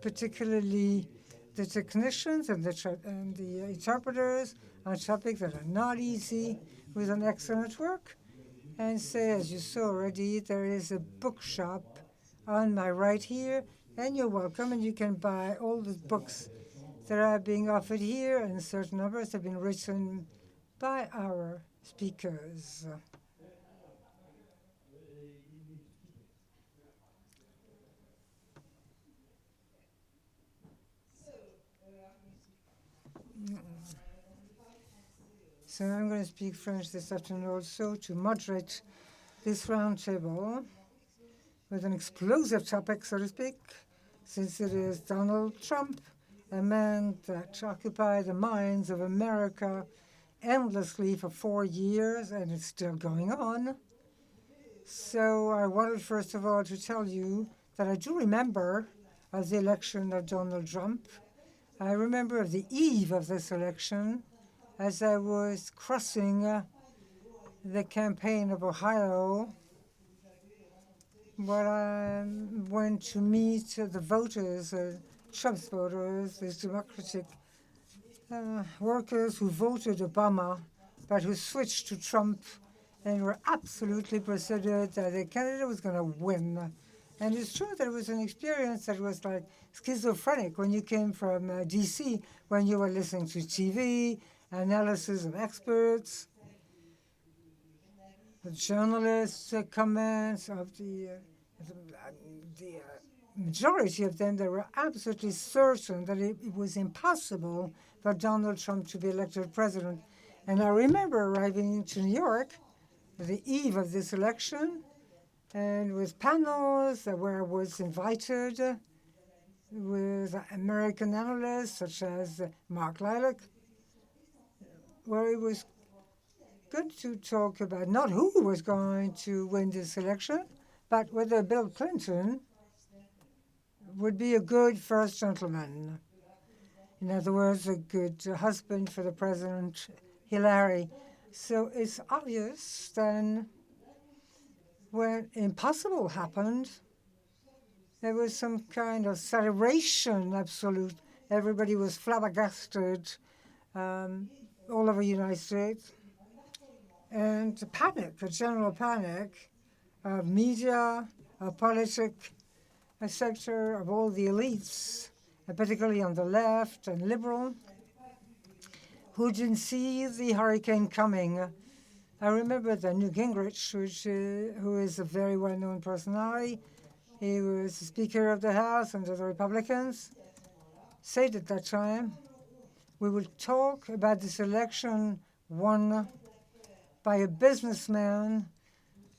particularly the technicians and the interpreters on topics that are not easy, with an excellent work. And say, as you saw already, there is a bookshop on my right here, and you're welcome, and you can buy all the books that are being offered here, and certain numbers have been written by our speakers. So I'm going to speak French this afternoon also to moderate this roundtable with an explosive topic, so to speak, since it is Donald Trump, a man that occupied the minds of America endlessly for 4 years, and it's still going on. So I wanted, first of all, to tell you that I do remember of the election of Donald Trump. I remember the eve of this election as I was crossing the campaign of Ohio, where I went to meet the voters, Trump's voters, these Democratic workers who voted Obama, but who switched to Trump and were absolutely persuaded that the candidate was going to win. And it's true that it was an experience that was like schizophrenic when you came from D.C., when you were listening to TV, analysis of experts, the journalists' comments of the majority of them, they were absolutely certain that it was impossible for Donald Trump to be elected president. And I remember arriving to New York the eve of this election, and with panels where I was invited with American analysts such as Mark Lilac, where it was good to talk about not who was going to win this election, but whether Bill Clinton would be a good first gentleman. In other words, a good husband for the president, Hillary. So it's obvious then when impossible happened, there was some kind of celebration, absolute. Everybody was flabbergasted all over the United States. And panic, a general panic of media, of politics, a sector of all the elites, and particularly on the left and liberal, who didn't see the hurricane coming. I remember that Newt Gingrich, who is a very well-known personality, he was the Speaker of the House under the Republicans, said at that time, we will talk about this election won by a businessman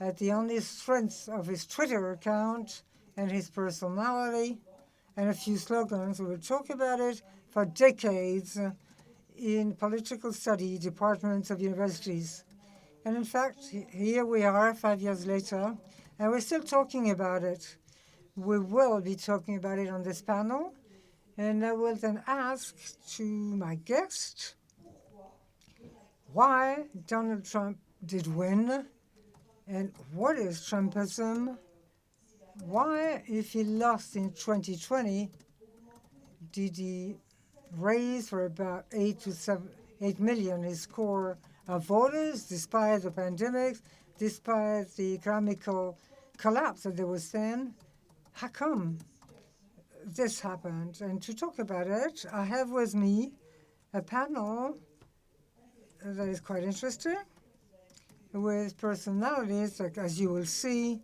at the only strength of his Twitter account and his personality and a few slogans. We will talk about it for decades in political study departments of universities. And in fact, here we are 5 years later, and we're still talking about it. We will be talking about it on this panel, and I will then ask to my guest why Donald Trump did win, and what is Trumpism? Why, if he lost in 2020, did he raise for about 8 million his core of voters, despite the pandemic, despite the economical collapse that there was then? How come this happened? And to talk about it, I have with me a panel that is quite interesting, with personalities that, as you will see,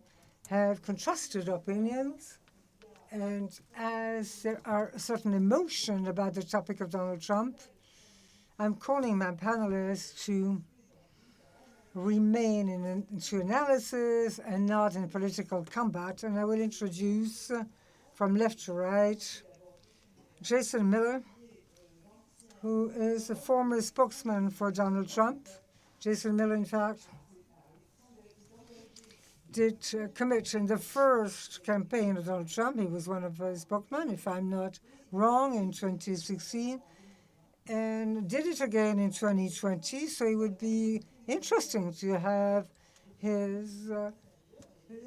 have contrasted opinions. And as there are a certain emotion about the topic of Donald Trump, I'm calling my panelists to remain into analysis and not in political combat. And I will introduce, from left to right, Jason Miller, who is a former spokesman for Donald Trump. Jason Miller, in fact, did commit in the first campaign of Donald Trump. He was one of his spokesmen, if I'm not wrong, in 2016, and did it again in 2020. So it would be interesting to have his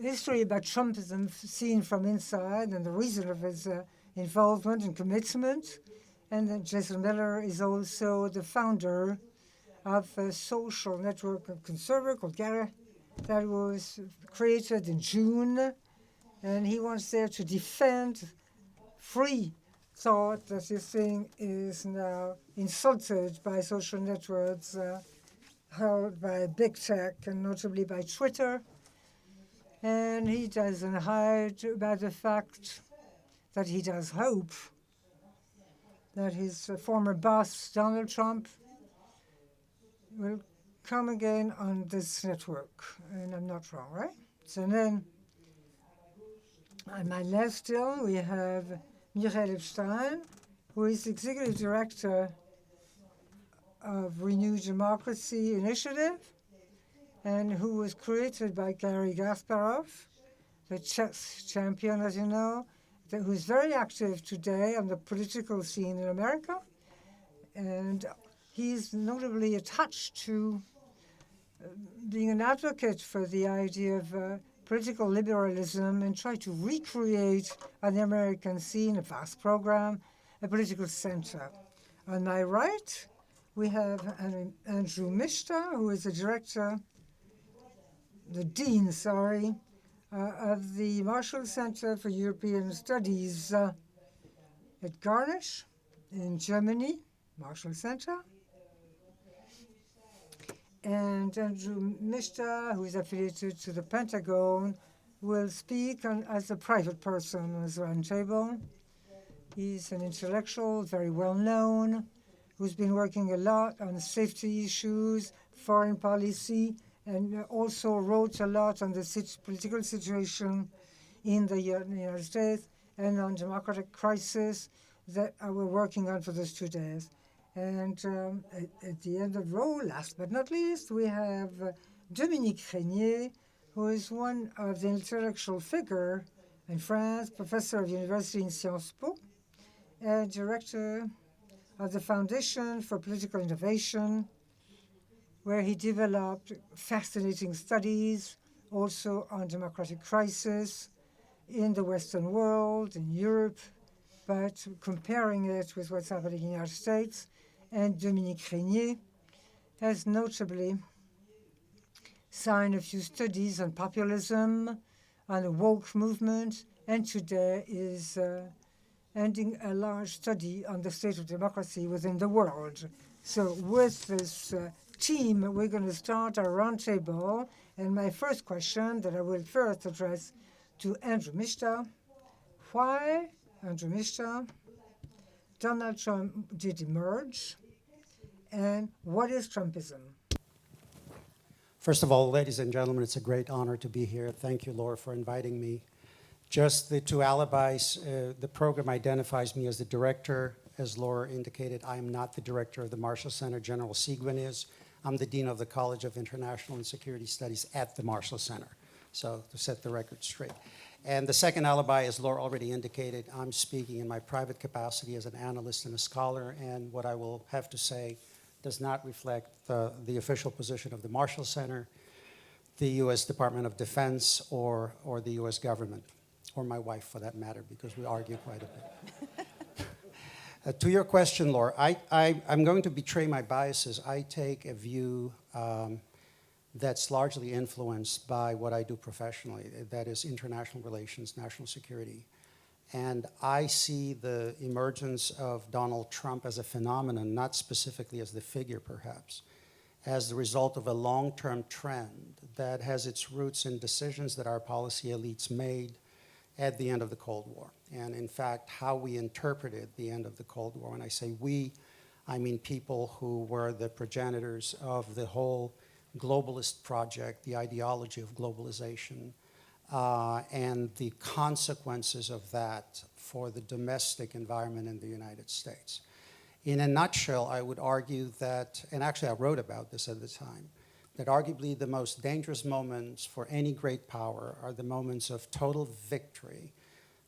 history about Trumpism seen from inside and the reason of his involvement and commitment. And then Jason Miller is also the founder of a social network of conservative called Gara that was created in June. And he wants there to defend free thought that this thing is now insulted by social networks held by big tech and notably by Twitter. And he doesn't hide about the fact that he does hope that his former boss, Donald Trump, will come again on this network. And I'm not wrong, right? So then, on my left still, we have Uriel Epshtein, who is executive director of Renewed Democracy Initiative, and who was created by Garry Kasparov, the chess champion, as you know, who is very active today on the political scene in America. And he's notably attached to being an advocate for the idea of political liberalism and try to recreate on the American scene, a vast program, a political center. On my right, we have Andrew Michta, who is the dean, of the Marshall Center for European Studies at Garnish in Germany, Marshall Center. And Andrew Michta, who is affiliated to the Pentagon, will speak as a private person on this roundtable. He's an intellectual, very well known, who's been working a lot on safety issues, foreign policy, and also wrote a lot on the political situation in the United States and on democratic crisis that we're working on for those 2 days. And at the end of the row, last but not least, we have Dominique Reynié, who is one of the intellectual figure in France, professor of university in Sciences Po, and director of the Foundation for Political Innovation, where he developed fascinating studies also on democratic crisis in the Western world, in Europe, but comparing it with what's happening in the United States. And Dominique Reynié has notably signed a few studies on populism, on the woke movement, and today is ending a large study on the state of democracy within the world. So with this team, we're going to start our roundtable. And my first question that I will first address to Andrew Michta: why, Andrew Michta, Donald Trump did emerge, and what is Trumpism? First of all, ladies and gentlemen, it's a great honor to be here. Thank you, Laure, for inviting me. Just the two alibis, the program identifies me as the director. As Laure indicated, I am not the director of the Marshall Center. General Seguin is. I'm the dean of the College of International and Security Studies at the Marshall Center. So to set the record straight. And the second alibi, as Laure already indicated, I'm speaking in my private capacity as an analyst and a scholar, and what I will have to say does not reflect the official position of the Marshall Center, the U.S. Department of Defense, or the U.S. government, or my wife for that matter, because we argue quite a bit. To your question, Laure, I'm going to betray my biases. I take a view that's largely influenced by what I do professionally, that is international relations, national security. And I see the emergence of Donald Trump as a phenomenon, not specifically as the figure perhaps, as the result of a long-term trend that has its roots in decisions that our policy elites made at the end of the Cold War. And in fact, how we interpreted the end of the Cold War. When I say we, I mean people who were the progenitors of the whole globalist project, the ideology of globalization, and the consequences of that for the domestic environment in the United States. In a nutshell, I would argue that, and actually I wrote about this at the time, that arguably the most dangerous moments for any great power are the moments of total victory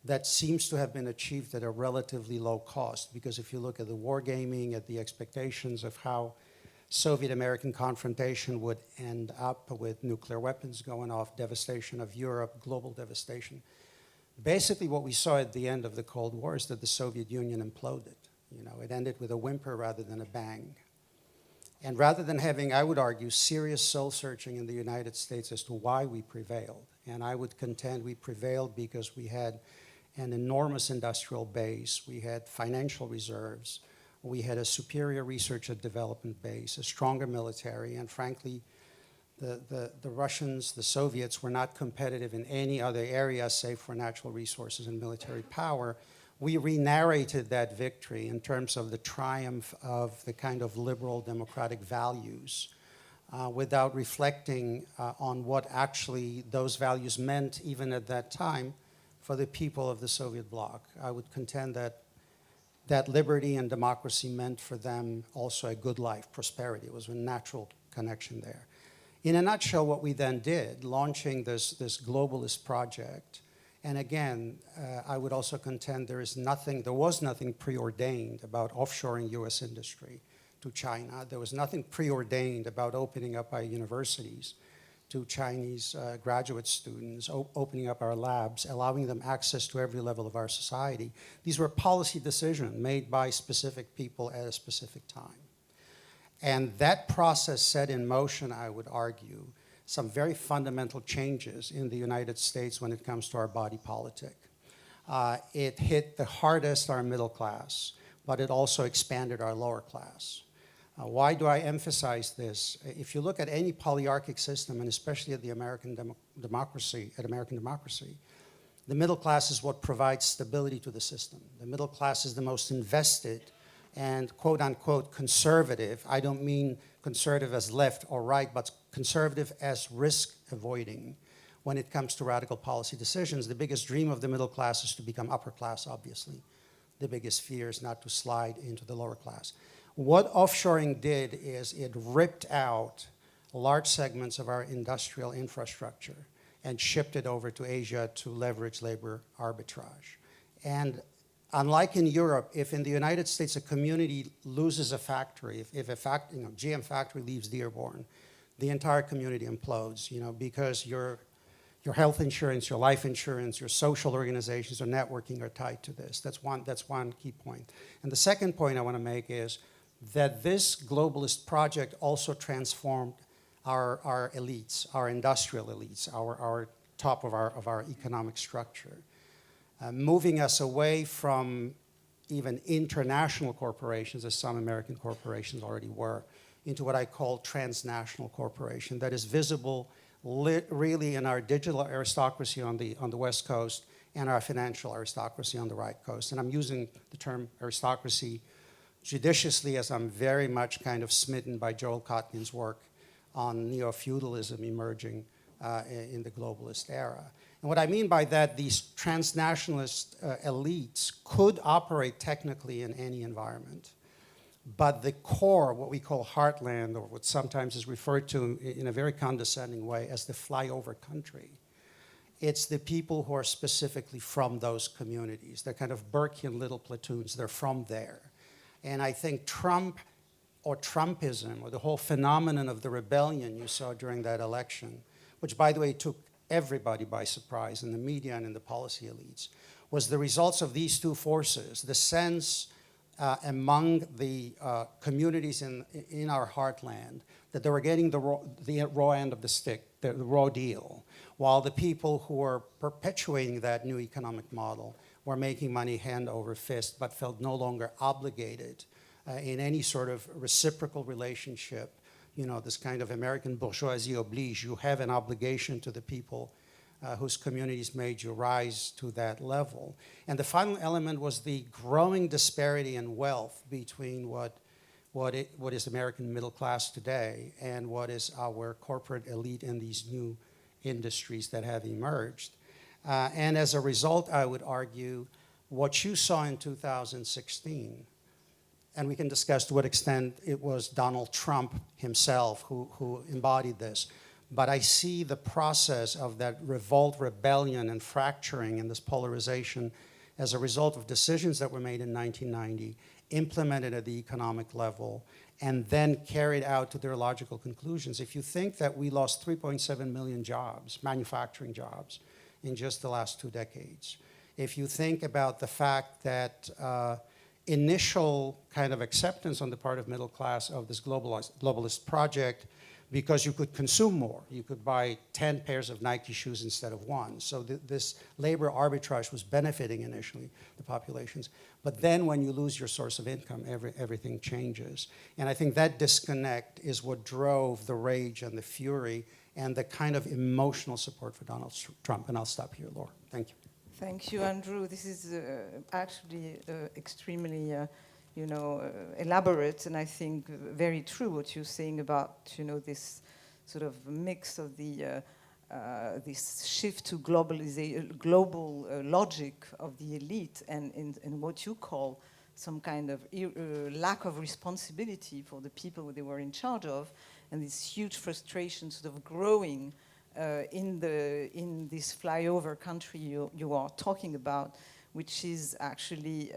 that seems to have been achieved at a relatively low cost. Because if you look at the wargaming, at the expectations of how Soviet-American confrontation would end up with nuclear weapons going off, devastation of Europe, global devastation, basically what we saw at the end of the Cold War is that the Soviet Union imploded. You know, it ended with a whimper rather than a bang. And rather than having, I would argue, serious soul-searching in the United States as to why we prevailed, and I would contend we prevailed because we had an enormous industrial base, we had financial reserves, we had a superior research and development base, a stronger military, and frankly, the Russians, the Soviets, were not competitive in any other area save for natural resources and military power. We re-narrated that victory in terms of the triumph of the kind of liberal democratic values without reflecting on what actually those values meant, even at that time, for the people of the Soviet bloc. I would contend that liberty and democracy meant for them also a good life, prosperity. It was a natural connection there. In a nutshell, what we then did, launching this globalist project, and again, I would also contend there was nothing preordained about offshoring US industry to China. There was nothing preordained about opening up our universities to Chinese graduate students, opening up our labs, allowing them access to every level of our society. These were policy decisions made by specific people at a specific time. And that process set in motion, I would argue, some very fundamental changes in the United States when it comes to our body politic. It hit the hardest our middle class, but it also expanded our lower class. Why do I emphasize this? If you look at any polyarchic system, and especially at the American democracy, the middle class is what provides stability to the system. The middle class is the most invested and quote unquote conservative. I don't mean conservative as left or right, but conservative as risk avoiding when it comes to radical policy decisions. The biggest dream of the middle class is to become upper class, obviously. The biggest fear is not to slide into the lower class. What offshoring did is it ripped out large segments of our industrial infrastructure and shipped it over to Asia to leverage labor arbitrage. And unlike in Europe, if in the United States a community loses a factory, if a GM factory leaves Dearborn, the entire community implodes, because your health insurance, your life insurance, your social organizations, your networking are tied to this. That's one key point. And the second point I want to make is that this globalist project also transformed our elites, our industrial elites, our top of our economic structure. Moving us away from even international corporations, as some American corporations already were, into what I call transnational corporation that is visible really in our digital aristocracy on the West Coast and our financial aristocracy on the right coast. And I'm using the term aristocracy judiciously, as I'm very much kind of smitten by Joel Kotkin's work on neo-feudalism emerging in the globalist era. And what I mean by that, these transnationalist elites could operate technically in any environment, but the core, what we call heartland, or what sometimes is referred to in a very condescending way as the flyover country, it's the people who are specifically from those communities. They're kind of Burkean little platoons. They're from there. And I think Trump or Trumpism, or the whole phenomenon of the rebellion you saw during that election, which, by the way, took everybody by surprise in the media and in the policy elites, was the results of these two forces, the sense among the communities in our heartland that they were getting the raw end of the stick, the raw deal, while the people who were perpetuating that new economic model were making money hand over fist, but felt no longer obligated in any sort of reciprocal relationship. This kind of American bourgeoisie oblige. You have an obligation to the people whose communities made you rise to that level. And the final element was the growing disparity in wealth between what is American middle class today and what is our corporate elite in these new industries that have emerged. And as a result, I would argue, what you saw in 2016, and we can discuss to what extent it was Donald Trump himself who embodied this, but I see the process of that revolt, rebellion, and fracturing and this polarization as a result of decisions that were made in 1990, implemented at the economic level, and then carried out to their logical conclusions. If you think that we lost 3.7 million jobs, manufacturing jobs, in just the last 2 decades. If you think about the fact that initial kind of acceptance on the part of middle class of this globalist project, because you could consume more. You could buy 10 pairs of Nike shoes instead of one. So this labor arbitrage was benefiting initially the populations. But then when you lose your source of income, everything changes. And I think that disconnect is what drove the rage and the fury and the kind of emotional support for Donald Trump. And I'll stop here, Laure. Thank you. Thank you, Andrew. This is actually extremely elaborate, and I think very true what you're saying about, this sort of mix of the this shift to global logic of the elite, and what you call some kind of lack of responsibility for the people they were in charge of, and this huge frustration sort of growing in this flyover country you are talking about, which is actually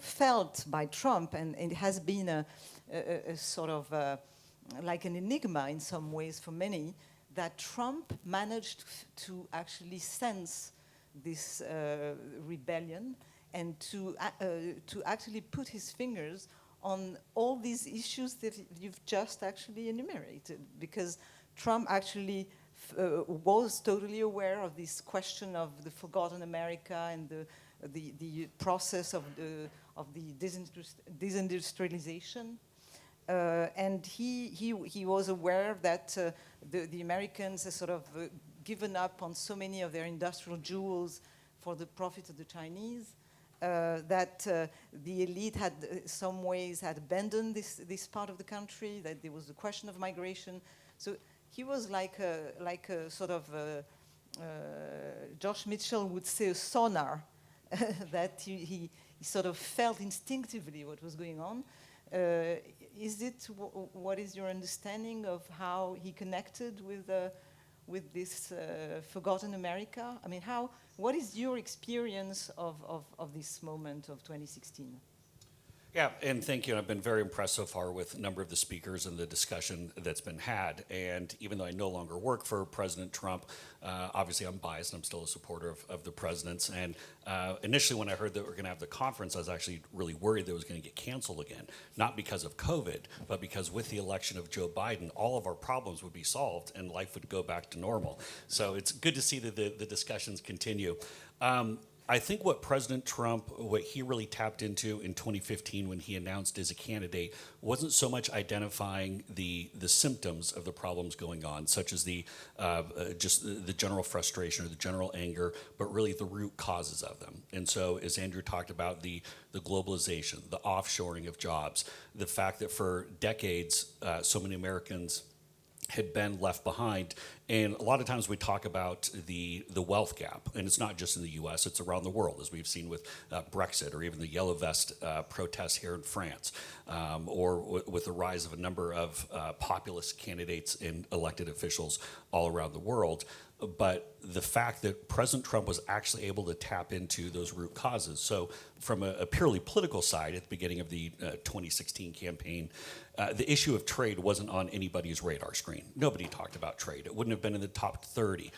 felt by Trump, and it has been a sort of like an enigma in some ways for many, that Trump managed to actually sense this rebellion and to actually put his fingers on all these issues that you've just actually enumerated, because Trump actually was totally aware of this question of the forgotten America and the process of the disindustrialization, and he was aware that the Americans have sort of given up on so many of their industrial jewels for the profit of the Chinese, that the elite had some ways had abandoned this part of the country, that there was a question of migration. So he was like a sort of Josh Mitchell would say a sonar that he sort of felt instinctively what was going on. What is your understanding of how he connected with this forgotten America? I mean, what is your experience of this moment of 2016? Yeah, and thank you. I've been very impressed so far with a number of the speakers and the discussion that's been had. And even though I no longer work for President Trump, obviously I'm biased and I'm still a supporter of the president's. And initially when I heard that we are going to have the conference, I was actually really worried that it was going to get canceled again. Not because of COVID, but because with the election of Joe Biden, all of our problems would be solved and life would go back to normal. So it's good to see that the discussions continue. I think what President Trump, what he really tapped into in 2015 when he announced as a candidate, wasn't so much identifying the symptoms of the problems going on, such as just the general frustration or the general anger, but really the root causes of them. And so, as Andrew talked about, the globalization, the offshoring of jobs, the fact that for decades so many Americans had been left behind. And a lot of times we talk about the wealth gap, and it's not just in the US, it's around the world, as we've seen with Brexit or even the Yellow Vest protests here in France, or with the rise of a number of populist candidates and elected officials all around the world. But the fact that President Trump was actually able to tap into those root causes. So from a purely political side, at the beginning of the 2016 campaign, the issue of trade wasn't on anybody's radar screen. Nobody talked about trade. It wouldn't have been in the top 30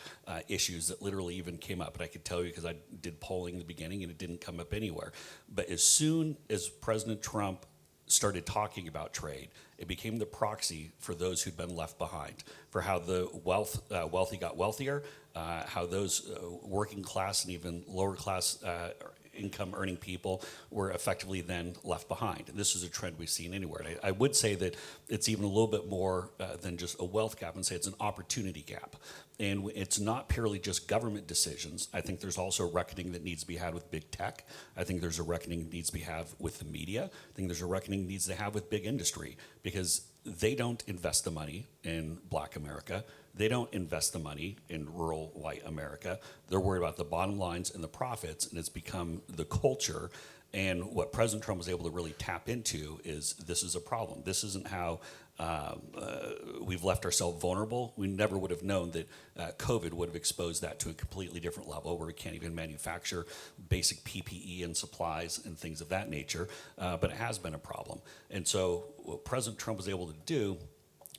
issues that literally even came up. But I could tell you because I did polling in the beginning and it didn't come up anywhere. But as soon as President Trump started talking about trade, it became the proxy for those who'd been left behind, for how the wealthy got wealthier, how those working class and even lower class income earning people were effectively then left behind. And this is a trend we've seen anywhere. And I would say that it's even a little bit more than just a wealth gap, and say it's an opportunity gap. And it's not purely just government decisions. I think there's also a reckoning that needs to be had with big tech. I think there's a reckoning that needs to be had with the media. I think there's a reckoning that needs to have with big industry, because they don't invest the money in Black America. They don't invest the money in rural white America. They're worried about the bottom lines and the profits, and it's become the culture. And what President Trump was able to really tap into is, this is a problem. This isn't how we've left ourselves vulnerable. We never would have known that COVID would have exposed that to a completely different level, where we can't even manufacture basic PPE and supplies and things of that nature, but it has been a problem. And so what President Trump was able to do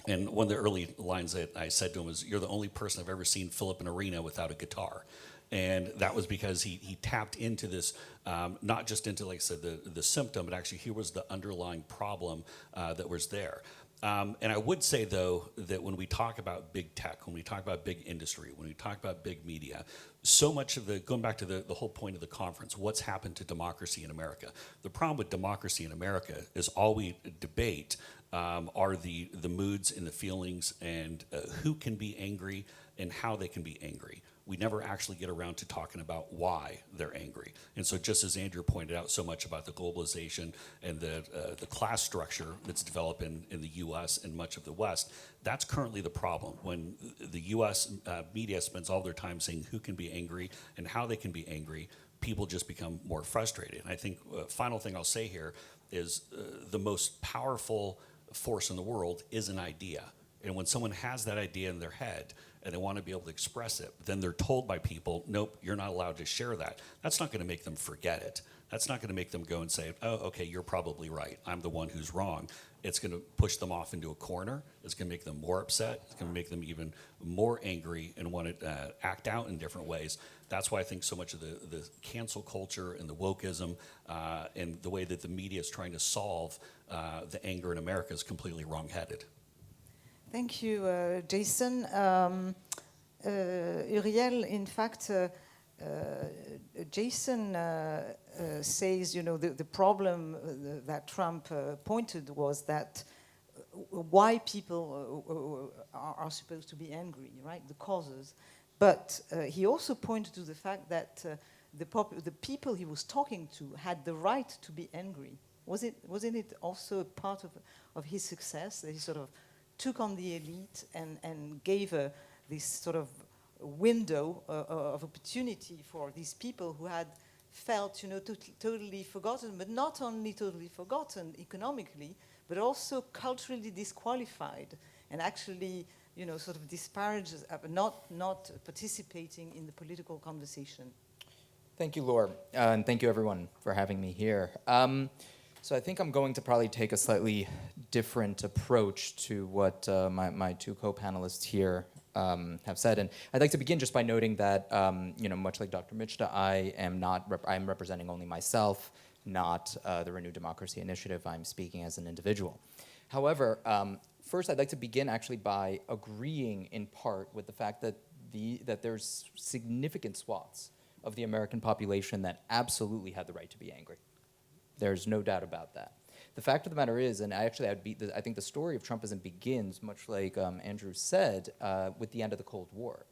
And one of the early lines that I said to him was, "You're the only person I've ever seen fill up an arena without a guitar." And that was because he tapped into this, not just into, like I said, the symptom, but actually here was the underlying problem that was there. And I would say, though, that when we talk about big tech, when we talk about big industry, when we talk about big media, so much of going back to the whole point of the conference, what's happened to democracy in America? The problem with democracy in America is all we debate are the moods and the feelings and who can be angry and how they can be angry. We never actually get around to talking about why they're angry. And so just as Andrew pointed out so much about the globalization and the class structure that's developed in the US and much of the West, that's currently the problem. When the US media spends all their time saying who can be angry and how they can be angry, people just become more frustrated. And I think final thing I'll say here is the most powerful force in the world is an idea. And when someone has that idea in their head and they want to be able to express it, then they're told by people, nope, you're not allowed to share that. That's not going to make them forget it. That's not going to make them go and say, oh, okay, you're probably right. I'm the one who's wrong. It's going to push them off into a corner. It's going to make them more upset. It's going to make them even more angry and want to act out in different ways. That's why I think so much of the cancel culture and the wokeism and the way that the media is trying to solve the anger in America is completely wrong-headed. Thank you, Jason. Uriel, in fact, Jason says, the problem that Trump pointed was that why people are supposed to be angry, right? The causes. But he also pointed to the fact that the people he was talking to had the right to be angry. Wasn't it also a part of his success that he sort of took on the elite and gave this sort of window of opportunity for these people who had felt, totally forgotten, but not only totally forgotten economically, but also culturally disqualified and actually, sort of disparaged, not participating in the political conversation. Thank you, Laure, and thank you everyone for having me here. So I think I'm going to probably take a slightly different approach to what my two co-panelists here have said. And I'd like to begin just by noting that, much like Dr. Michta, I'm representing only myself, not the Renewed Democracy Initiative. I'm speaking as an individual. However, first I'd like to begin actually by agreeing in part with the fact that there's significant swaths of the American population that absolutely had the right to be angry. There's no doubt about that. The fact of the matter is, and I think the story of Trumpism begins, much like Andrew said, with the end of the Cold War.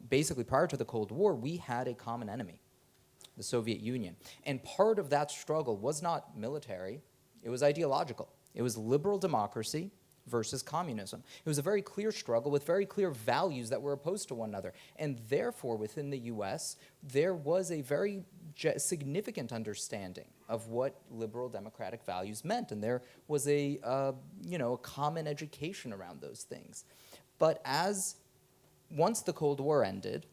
Basically, prior to the Cold War, we had a common enemy, the Soviet Union. And part of that struggle was not military, it was ideological. It was liberal democracy versus communism. It was a very clear struggle with very clear values that were opposed to one another. And therefore, within the US, there was a very significant understanding of what liberal democratic values meant. And there was a common education around those things. But once the Cold War ended,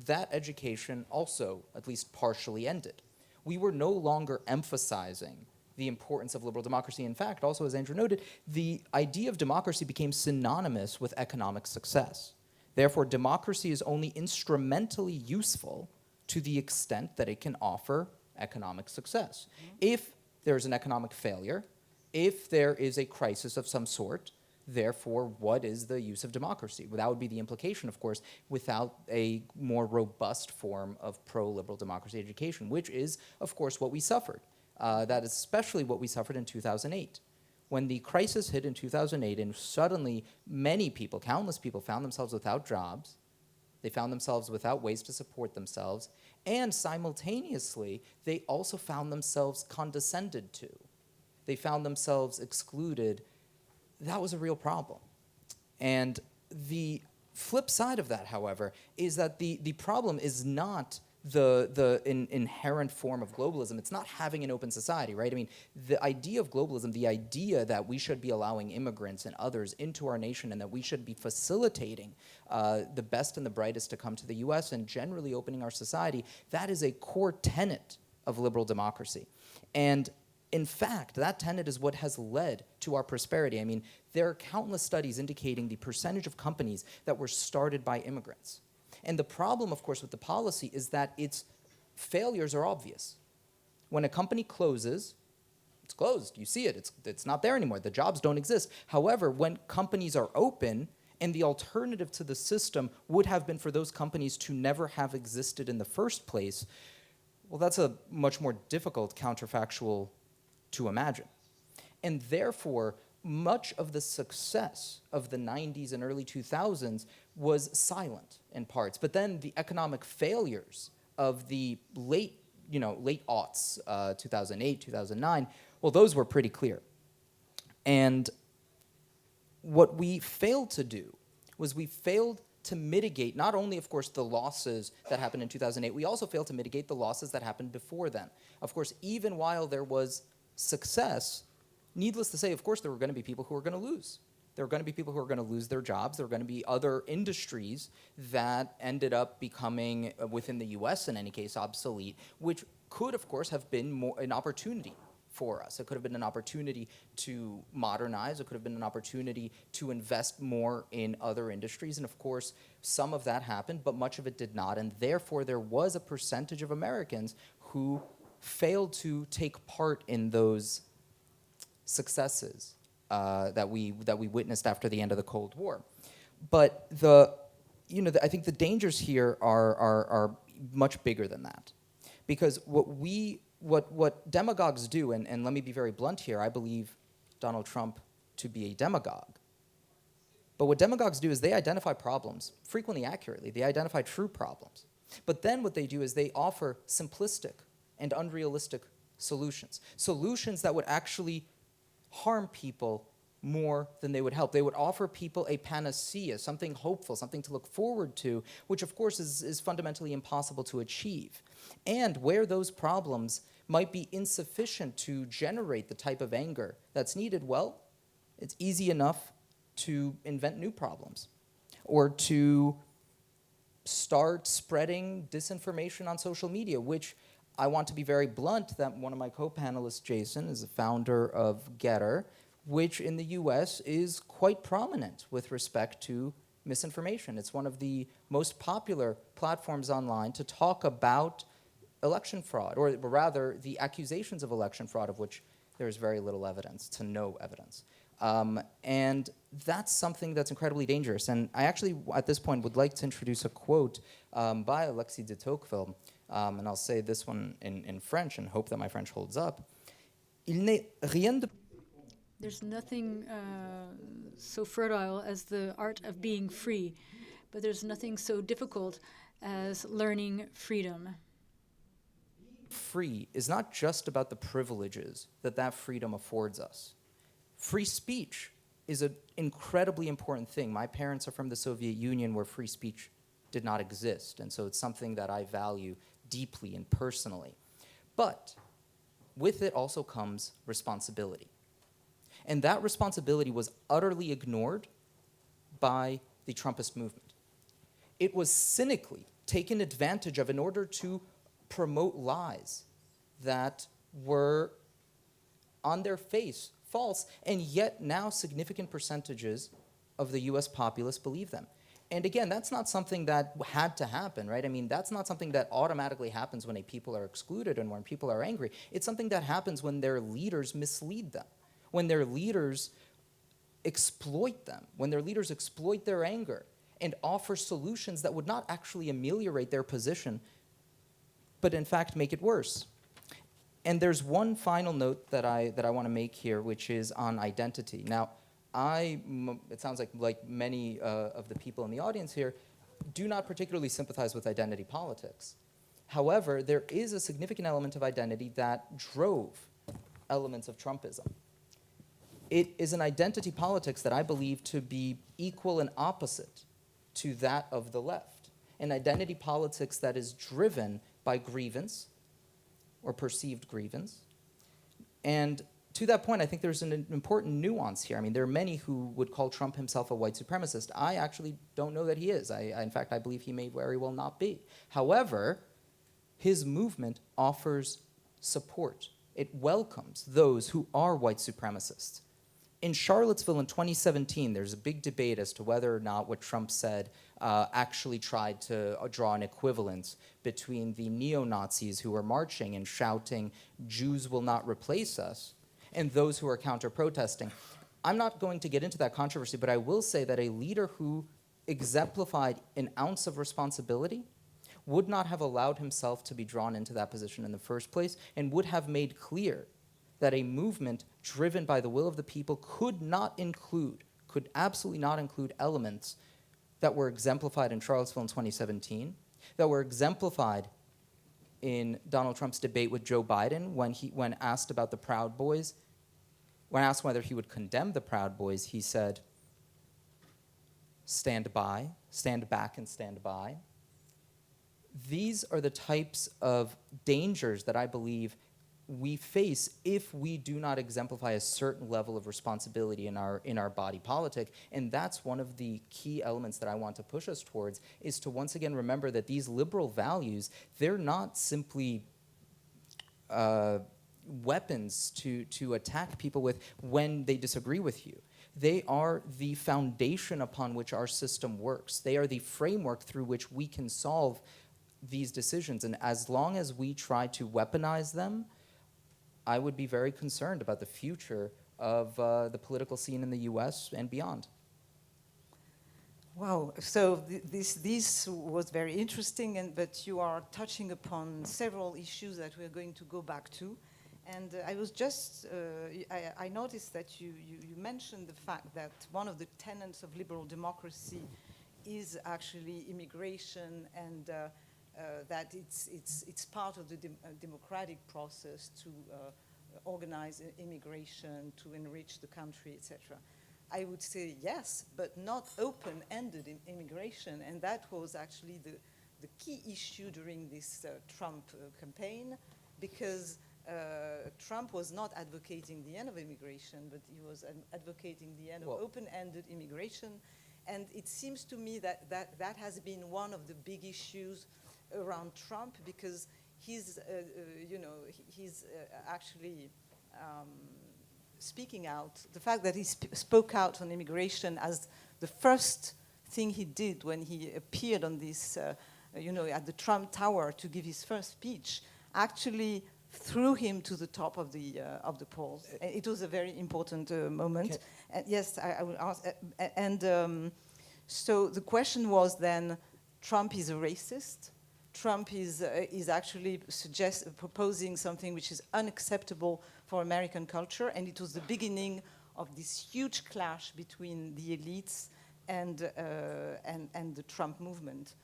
that education also at least partially ended. We were no longer emphasizing the importance of liberal democracy. In fact, also as Andrew noted, the idea of democracy became synonymous with economic success. Therefore, democracy is only instrumentally useful to the extent that it can offer economic success. If there's an economic failure, if there is a crisis of some sort, therefore, what is the use of democracy? Well, that would be the implication, of course, without a more robust form of pro-liberal democracy education, which is, of course, what we suffered. That is especially what we suffered in 2008. When the crisis hit in 2008 and suddenly many people, countless people, found themselves without jobs, they found themselves without ways to support themselves, and simultaneously, they also found themselves condescended to. They found themselves excluded. That was a real problem. And the flip side of that, however, is that the problem is not the inherent form of globalism. It's not having an open society, right? I mean, the idea of globalism, the idea that we should be allowing immigrants and others into our nation and that we should be facilitating the best and the brightest to come to the US and generally opening our society, that is a core tenet of liberal democracy. And In fact, that tenet is what has led to our prosperity. I mean, there are countless studies indicating the percentage of companies that were started by immigrants. And the problem, of course, with the policy is that its failures are obvious. When a company closes, it's closed. You see it. It's not there anymore. The jobs don't exist. However, when companies are open, and the alternative to the system would have been for those companies to never have existed in the first place, well, that's a much more difficult counterfactual to imagine. And therefore, much of the success of the 90s and early 2000s was silent in parts. But then the economic failures of the late aughts, 2008, 2009, well, those were pretty clear. And what we failed to do was we failed to mitigate not only, of course, the losses that happened in 2008, we also failed to mitigate the losses that happened before then. Of course, even while there was success, needless to say, of course, there were going to be people who were going to lose. There were going to be people who were going to lose their jobs. There were going to be other industries that ended up becoming, within the US in any case, obsolete, which could, of course, have been an opportunity for us. It could have been an opportunity to modernize. It could have been an opportunity to invest more in other industries. And of course, some of that happened, but much of it did not. And therefore, there was a percentage of Americans who failed to take part in those successes that we witnessed after the end of the Cold War. But I think the dangers here are much bigger than that, because what demagogues do, and let me be very blunt here, I believe Donald Trump to be a demagogue. But what demagogues do is they identify problems, frequently accurately. They identify true problems. But then what they do is they offer simplistic and unrealistic solutions. Solutions that would actually harm people more than they would help. They would offer people a panacea, something hopeful, something to look forward to, which of course is fundamentally impossible to achieve. And where those problems might be insufficient to generate the type of anger that's needed, well, it's easy enough to invent new problems or to start spreading disinformation on social media, which I want to be very blunt that one of my co-panelists, Jason, is a founder of Getter, which in the US is quite prominent with respect to misinformation. It's one of the most popular platforms online to talk about election fraud, or rather the accusations of election fraud, of which there is very little evidence to no evidence. And that's something that's incredibly dangerous. And I actually, at this point, would like to introduce a quote by Alexis de Tocqueville, and I'll say this one in French and hope that my French holds up. Il n'est rien de There's nothing so fertile as the art of being free, but there's nothing so difficult as learning freedom. Free is not just about the privileges that freedom affords us. Free speech is an incredibly important thing. My parents are from the Soviet Union, where free speech did not exist, and so it's something that I value deeply and personally. But with it also comes responsibility. And that responsibility was utterly ignored by the Trumpist movement. It was cynically taken advantage of in order to promote lies that were on their face false, and yet now significant percentages of the US populace believe them. And again, that's not something that had to happen, right? I mean, that's not something that automatically happens when people are excluded and when people are angry. It's something that happens when their leaders mislead them, when their leaders exploit them, when their leaders exploit their anger and offer solutions that would not actually ameliorate their position, but in fact make it worse. And there's one final note that I want to make here, which is on identity. Now, it sounds like many of the people in the audience here do not particularly sympathize with identity politics. However, there is a significant element of identity that drove elements of Trumpism. It is an identity politics that I believe to be equal and opposite to that of the left. An identity politics that is driven by grievance or perceived grievance. And to that point, I think there's an important nuance here. I mean, there are many who would call Trump himself a white supremacist. I actually don't know that he is. In fact, I believe he may very well not be. However, his movement offers support It welcomes those who are white supremacists. In Charlottesville in 2017, there's a big debate as to whether or not what Trump said actually tried to draw an equivalence between the neo-Nazis who were marching and shouting, "Jews will not replace us," and those who are counter-protesting. I'm not going to get into that controversy, but I will say that a leader who exemplified an ounce of responsibility would not have allowed himself to be drawn into that position in the first place, and would have made clear that a movement driven by the will of the people could absolutely not include elements that were exemplified in Charlottesville in 2017, that were exemplified in Donald Trump's debate with Joe Biden when asked about the Proud Boys. When asked whether he would condemn the Proud Boys, he said, stand back and stand by. These are the types of dangers that I believe we face if we do not exemplify a certain level of responsibility in our body politic. And that's one of the key elements that I want to push us towards, is to once again remember that these liberal values, they're not simply weapons to attack people with when they disagree with you. They are the foundation upon which our system works. They are the framework through which we can solve these decisions. And as long as we try to weaponize them, I would be very concerned about the future of the political scene in the US and beyond. Wow, so this was very interesting, but you are touching upon several issues that we're going to go back to. And I was just, I noticed that you mentioned the fact that one of the tenets of liberal democracy is actually immigration, and that it's part of the democratic process to organize immigration, to enrich the country, etc. I would say yes, but not open-ended immigration, and that was actually the key issue during this Trump campaign, because Trump was not advocating the end of immigration, but he was advocating the end of open-ended immigration. And it seems to me that has been one of the big issues around Trump, because he's actually speaking out. The fact that he spoke out on immigration as the first thing he did when he appeared on this, at the Trump Tower to give his first speech, actually threw him to the top of the polls. It was a very important moment. Yes, I will ask. So the question was then, Trump is a racist. Trump is actually proposing something which is unacceptable for American culture, and it was the beginning of this huge clash between the elites and the Trump movement.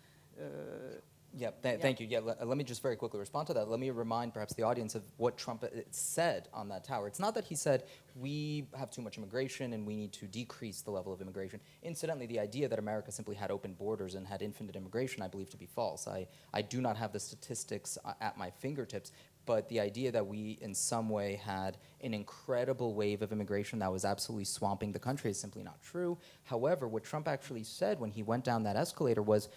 Thank you. Let me just very quickly respond to that. Let me remind perhaps the audience of what Trump said on that tower. It's not that he said, we have too much immigration and we need to decrease the level of immigration. Incidentally, the idea that America simply had open borders and had infinite immigration, I believe to be false. I do not have the statistics at my fingertips, but the idea that we in some way had an incredible wave of immigration that was absolutely swamping the country is simply not true. However, what Trump actually said when he went down that escalator was,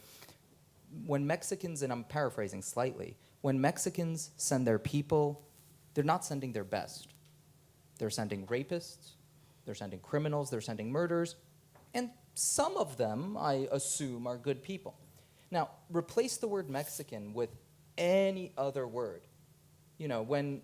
when Mexicans, and I'm paraphrasing slightly, when Mexicans send their people, they're not sending their best. They're sending rapists, they're sending criminals, they're sending murderers, and some of them, I assume, are good people. Now, replace the word Mexican with any other word. You know, when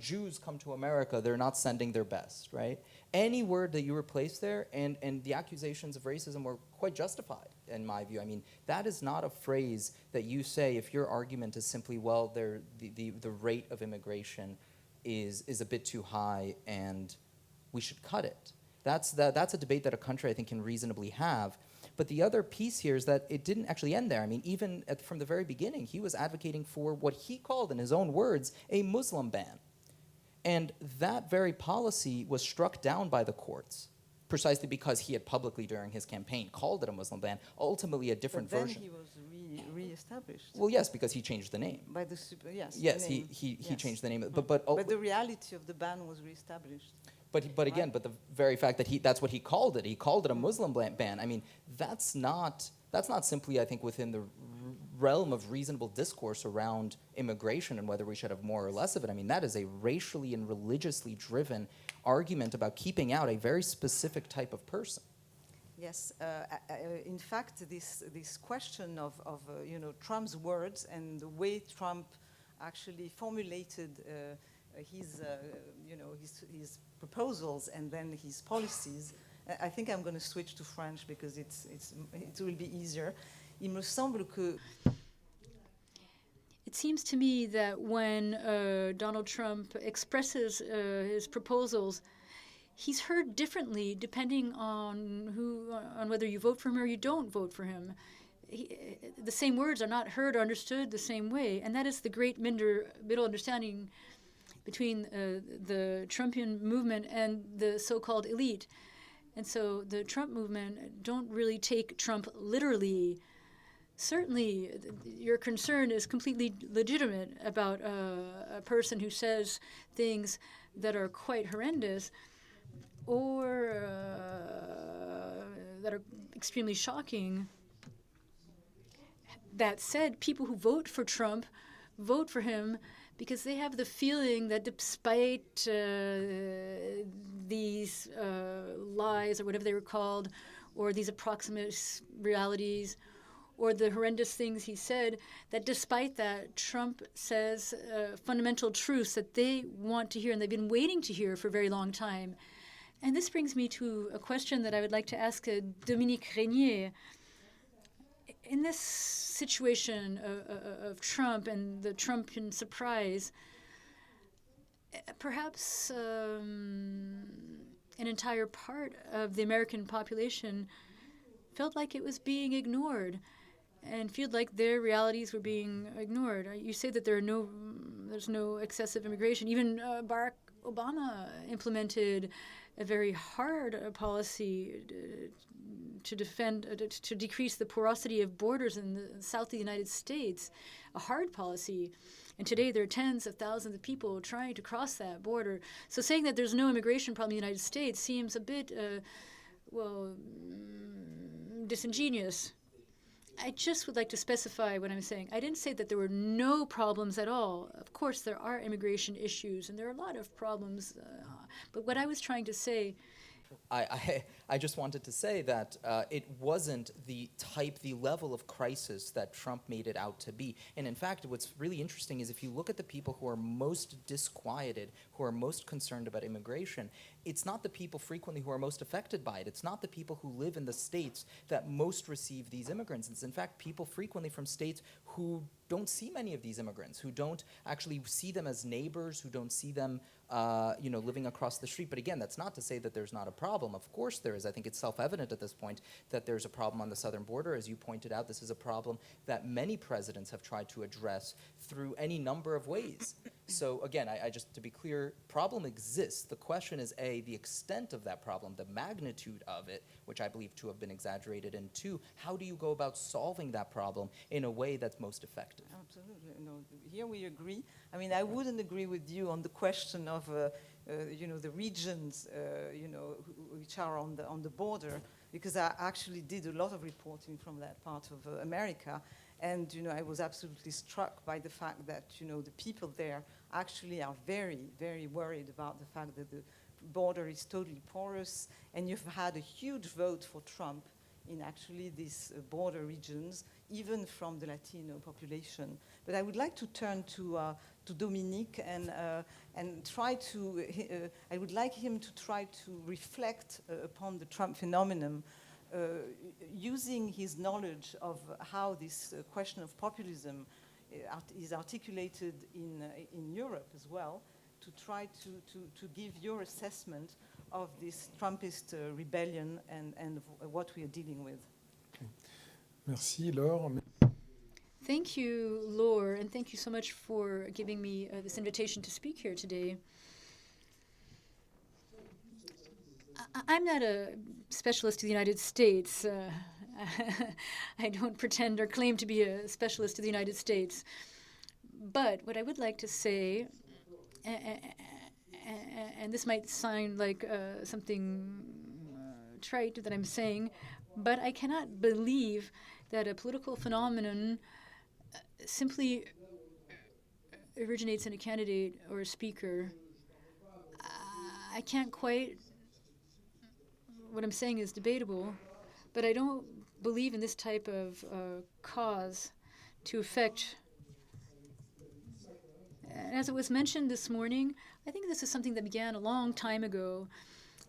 Jews come to America, they're not sending their best, right? Any word that you replace there, and the accusations of racism were quite justified, in my view. I mean, that is not a phrase that you say if your argument is simply, well, the rate of immigration is a bit too high and we should cut it. That's a debate that a country, I think, can reasonably have. But the other piece here is that it didn't actually end there. I mean, even from the very beginning, he was advocating for what he called, in his own words, a Muslim ban. And that very policy was struck down by the courts, precisely because he had publicly, during his campaign, called it a Muslim ban, ultimately a different version. Then he was re-established. Well, yes, because he changed the name. By the Yes, the he yes. changed the name. But the reality of the ban was re-established. But again, but the very fact that that's what he called it a Muslim ban. I mean, that's not simply, I think, within the realm of reasonable discourse around immigration and whether we should have more or less of it, I mean, that is a racially and religiously driven argument about keeping out a very specific type of person. Yes, in fact, this question of Trump's words and the way Trump actually formulated his proposals and then his policies. I think I'm going to switch to French because it will be easier. Il me semble que. It seems to me that when Donald Trump expresses his proposals, he's heard differently depending on whether you vote for him or you don't vote for him. The same words are not heard or understood the same way, and that is the great middle understanding between the Trumpian movement and the so-called elite. And so the Trump movement don't really take Trump literally. Certainly, your concern is completely legitimate about a person who says things that are quite horrendous or that are extremely shocking. That said, people who vote for Trump vote for him because they have the feeling that despite these lies or whatever they were called, or these approximate realities, or the horrendous things he said, that despite that, Trump says fundamental truths that they want to hear and they've been waiting to hear for a very long time. And this brings me to a question that I would like to ask Dominique Reynié. In this situation of Trump and the Trumpian surprise, perhaps an entire part of the American population felt like it was being ignored and feel like their realities were being ignored. You say that there's no excessive immigration. Even Barack Obama implemented a very hard policy to decrease the porosity of borders in the south of the United States, a hard policy. And today there are tens of thousands of people trying to cross that border. So saying that there's no immigration problem in the United States seems a bit, disingenuous. I just would like to specify what I'm saying. I didn't say that there were no problems at all. Of course, there are immigration issues, and there are a lot of problems. But what I was trying to say... I just wanted to say that it wasn't the level of crisis that Trump made it out to be. And in fact, what's really interesting is if you look at the people who are most disquieted, who are most concerned about immigration, it's not the people frequently who are most affected by it. It's not the people who live in the states that most receive these immigrants. It's in fact people frequently from states who don't see many of these immigrants, who don't actually see them as neighbors, who don't see them living across the street. But again, that's not to say that there's not a problem. Of course there is. I think it's self-evident at this point that there's a problem on the southern border. As you pointed out, this is a problem that many presidents have tried to address through any number of ways. So again, I just, to be clear, problem exists. The question is, A, the extent of that problem, the magnitude of it, which I believe to have been exaggerated, and two, how do you go about solving that problem in a way that's most effective? Absolutely. No, here we agree. I mean, I wouldn't agree with you on the question of, the regions, which are on the border, because I actually did a lot of reporting from that part of America, and I was absolutely struck by the fact that the people there actually are very, very worried about the fact that the border is totally porous, and you've had a huge vote for Trump in actually these border regions, even from the Latino population. But I would like to turn to Dominique and try to, I would like him to try to reflect upon the Trump phenomenon, using his knowledge of how this question of populism is articulated in Europe as well, to try to give your assessment of this Trumpist rebellion and what we are dealing with. Okay. Merci, Laure. Thank you, Laure, and thank you so much for giving me this invitation to speak here today. I'm not a specialist of the United States. I don't pretend or claim to be a specialist of the United States. But what I would like to say, and this might sound like something trite that I'm saying, but I cannot believe that a political phenomenon simply originates in a candidate or a speaker, I can't quite, what I'm saying is debatable, but I don't believe in this type of cause to affect. As it was mentioned this morning, I think this is something that began a long time ago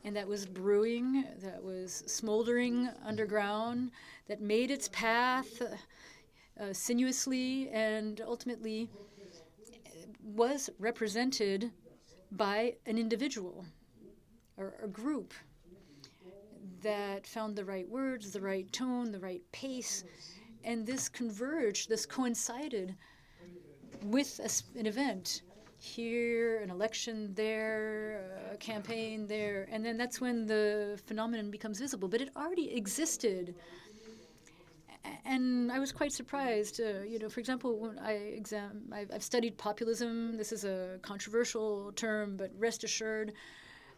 and that was brewing, that was smoldering underground, that made its path sinuously and ultimately was represented by an individual or a group that found the right words, the right tone, the right pace, and this converged, this coincided with an event. Here, an election there, a campaign there, and then that's when the phenomenon becomes visible. But it already existed. And I was quite surprised. For example, when I've studied populism. This is a controversial term, but rest assured,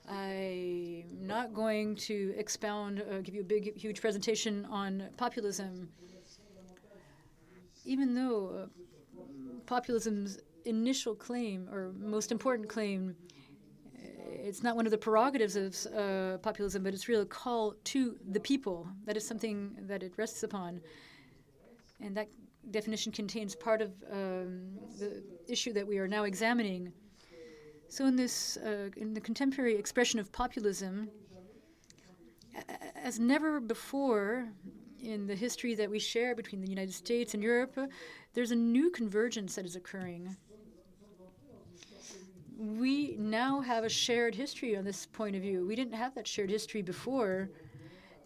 I'm not going to expound, give you a big, huge presentation on populism. Even though populism's initial claim, or most important claim, it's not one of the prerogatives of populism, but it's really a call to the people. That is something that it rests upon. And that definition contains part of the issue that we are now examining. So in this, in the contemporary expression of populism, as never before in the history that we share between the United States and Europe, there's a new convergence that is occurring. We now have a shared history on this point of view. We didn't have that shared history before.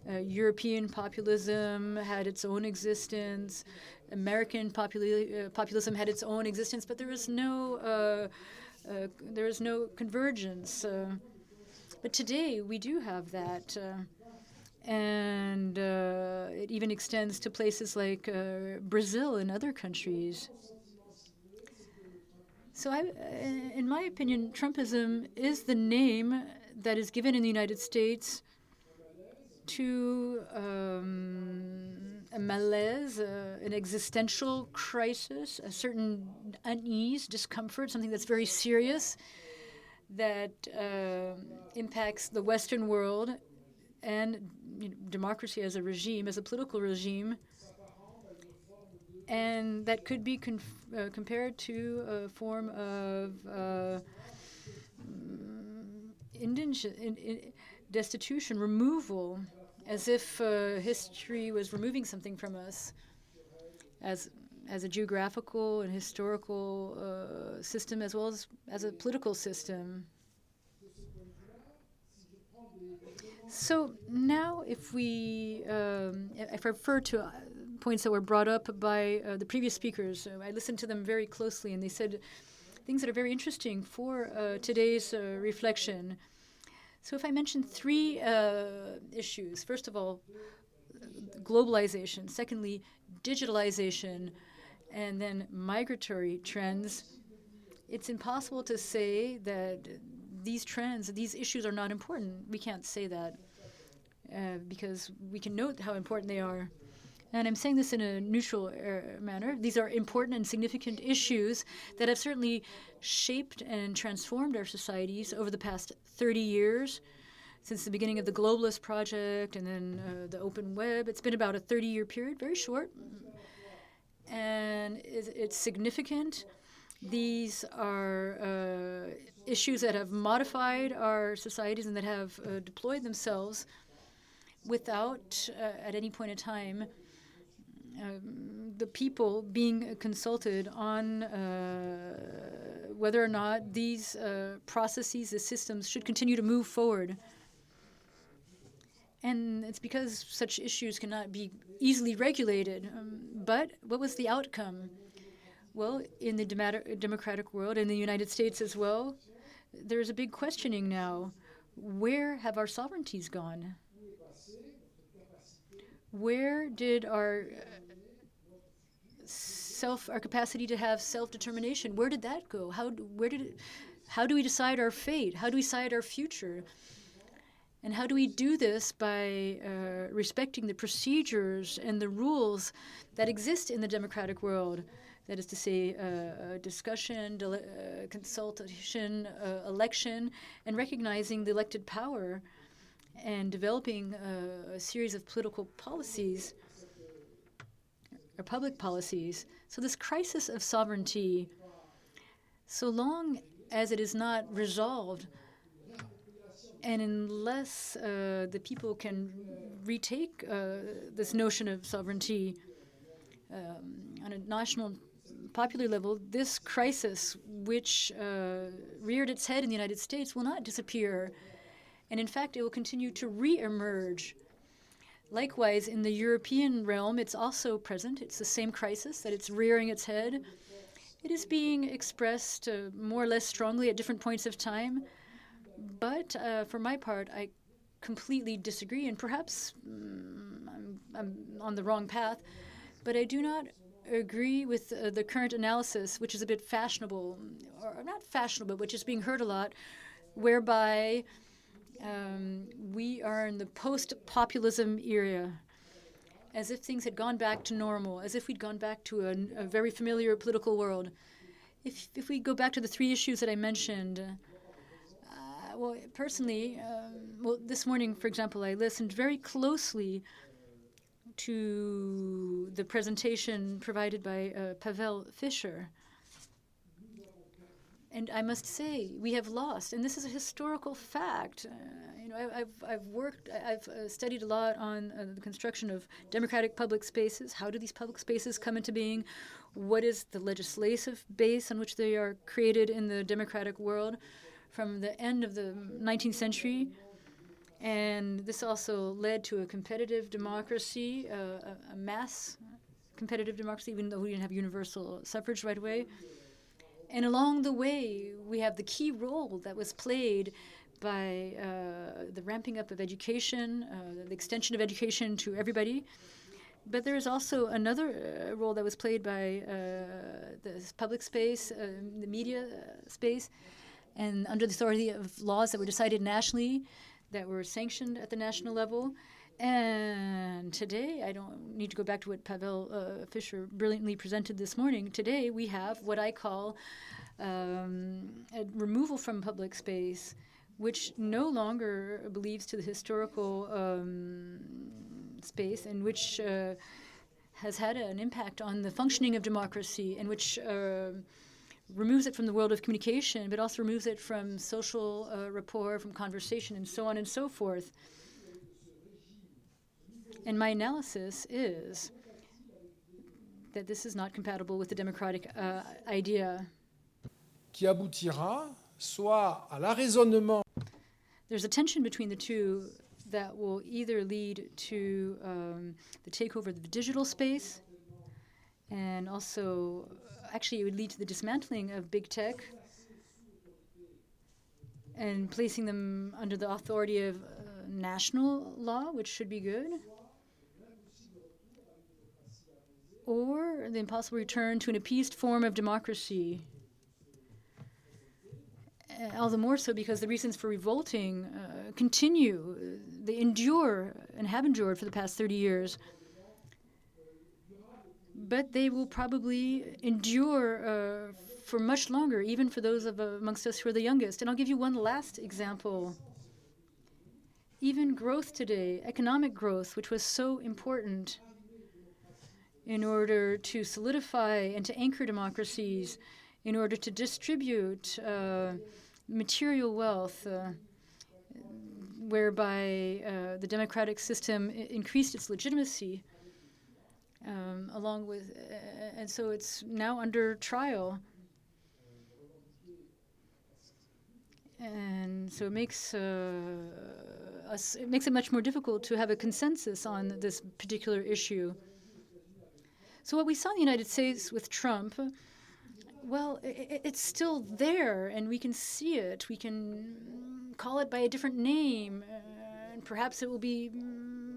European populism had its own existence. American populism had its own existence, but there is no convergence. But today we do have that, and it even extends to places like Brazil and other countries. So in my opinion, Trumpism is the name that is given in the United States to a malaise, an existential crisis, a certain unease, discomfort, something that's very serious, that impacts the Western world and democracy as a regime, as a political regime. And that could be compared to a form of destitution, removal, as if history was removing something from us, as a geographical and historical system, as well as a political system. So now, if I refer to points that were brought up by the previous speakers, I listened to them very closely, and they said things that are very interesting for today's reflection. So if I mention three issues, first of all, globalization, secondly, digitalization, and then migratory trends, it's impossible to say that these trends, these issues are not important. We can't say that because we can note how important they are. And I'm saying this in a neutral manner. These are important and significant issues that have certainly shaped and transformed our societies over the past 30 years, since the beginning of the globalist project and then the open web. It's been about a 30-year period, very short. And it's significant. These are issues that have modified our societies and that have deployed themselves without, at any point in time, the people being consulted on whether or not these processes, the systems, should continue to move forward. And it's because such issues cannot be easily regulated. But what was the outcome? Well, in the democratic world, in the United States as well, there's a big questioning now. Where have our sovereignties gone? Where did our capacity to have self-determination, where did that go? How do we decide our fate? How do we decide our future? And how do we do this? By respecting the procedures and the rules that exist in the democratic world. That is to say, discussion, consultation, election, and recognizing the elected power and developing a series of political policies or public policies. So this crisis of sovereignty, so long as it is not resolved, and unless the people can retake this notion of sovereignty on a national, popular level, this crisis, which reared its head in the United States, will not disappear. And in fact, it will continue to re-emerge. Likewise, in the European realm, it's also present. It's the same crisis, that it's rearing its head. It is being expressed more or less strongly at different points of time. But for my part, I completely disagree, and perhaps I'm on the wrong path, but I do not agree with the current analysis, which is a bit fashionable, or not fashionable, but which is being heard a lot, whereby we are in the post-populism era, as if things had gone back to normal, as if we'd gone back to a very familiar political world. If we go back to the three issues that I mentioned, well, personally, this morning, for example, I listened very closely to the presentation provided by Pavel Fischer. And I must say, we have lost, and this is a historical fact. I've studied a lot on the construction of democratic public spaces. How do these public spaces come into being? What is the legislative base on which they are created in the democratic world from the end of the 19th century? And this also led to a competitive democracy, a mass competitive democracy, even though we didn't have universal suffrage right away. And along the way, we have the key role that was played by the ramping up of education, the extension of education to everybody. But there is also another role that was played by the public space, the media space, and under the authority of laws that were decided nationally, that were sanctioned at the national level. And today, I don't need to go back to what Pavel Fischer brilliantly presented this morning. Today, we have what I call a removal from public space, which no longer believes to the historical space, and which has had an impact on the functioning of democracy, and which removes it from the world of communication, but also removes it from social rapport, from conversation, and so on and so forth. And my analysis is that this is not compatible with the democratic idea. Qui aboutira soit à l'arraisonnement. There's a tension between the two that will either lead to the takeover of the digital space, and also, actually, it would lead to the dismantling of big tech and placing them under the authority of national law, which should be good, or the impossible return to an appeased form of democracy. All the more so because the reasons for revolting continue. They endure and have endured for the past 30 years. But they will probably endure for much longer, even for those amongst us who are the youngest. And I'll give you one last example. Even growth today, economic growth, which was so important in order to solidify and to anchor democracies, in order to distribute material wealth, whereby the democratic system increased its legitimacy, along with, and so it's now under trial. And so it makes it much more difficult to have a consensus on this particular issue. So what we saw in the United States with Trump, well, it's still there, and we can see it. We can call it by a different name, and perhaps it will be,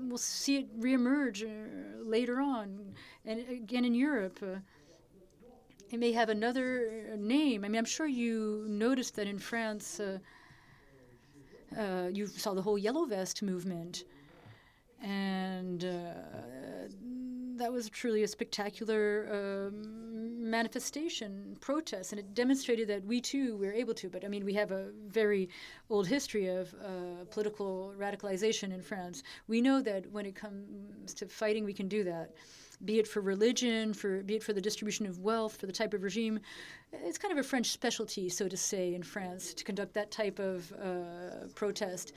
we'll see it reemerge later on. And again in Europe, it may have another name. I mean, I'm sure you noticed that in France, You saw the whole Yellow Vest movement. And that was truly a spectacular manifestation, protest, and it demonstrated that we too were able to. But I mean, we have a very old history of political radicalization in France. We know that when it comes to fighting, we can do that, be it for religion, be it for the distribution of wealth, for the type of regime. It's kind of a French specialty, so to say, in France, to conduct that type of protest.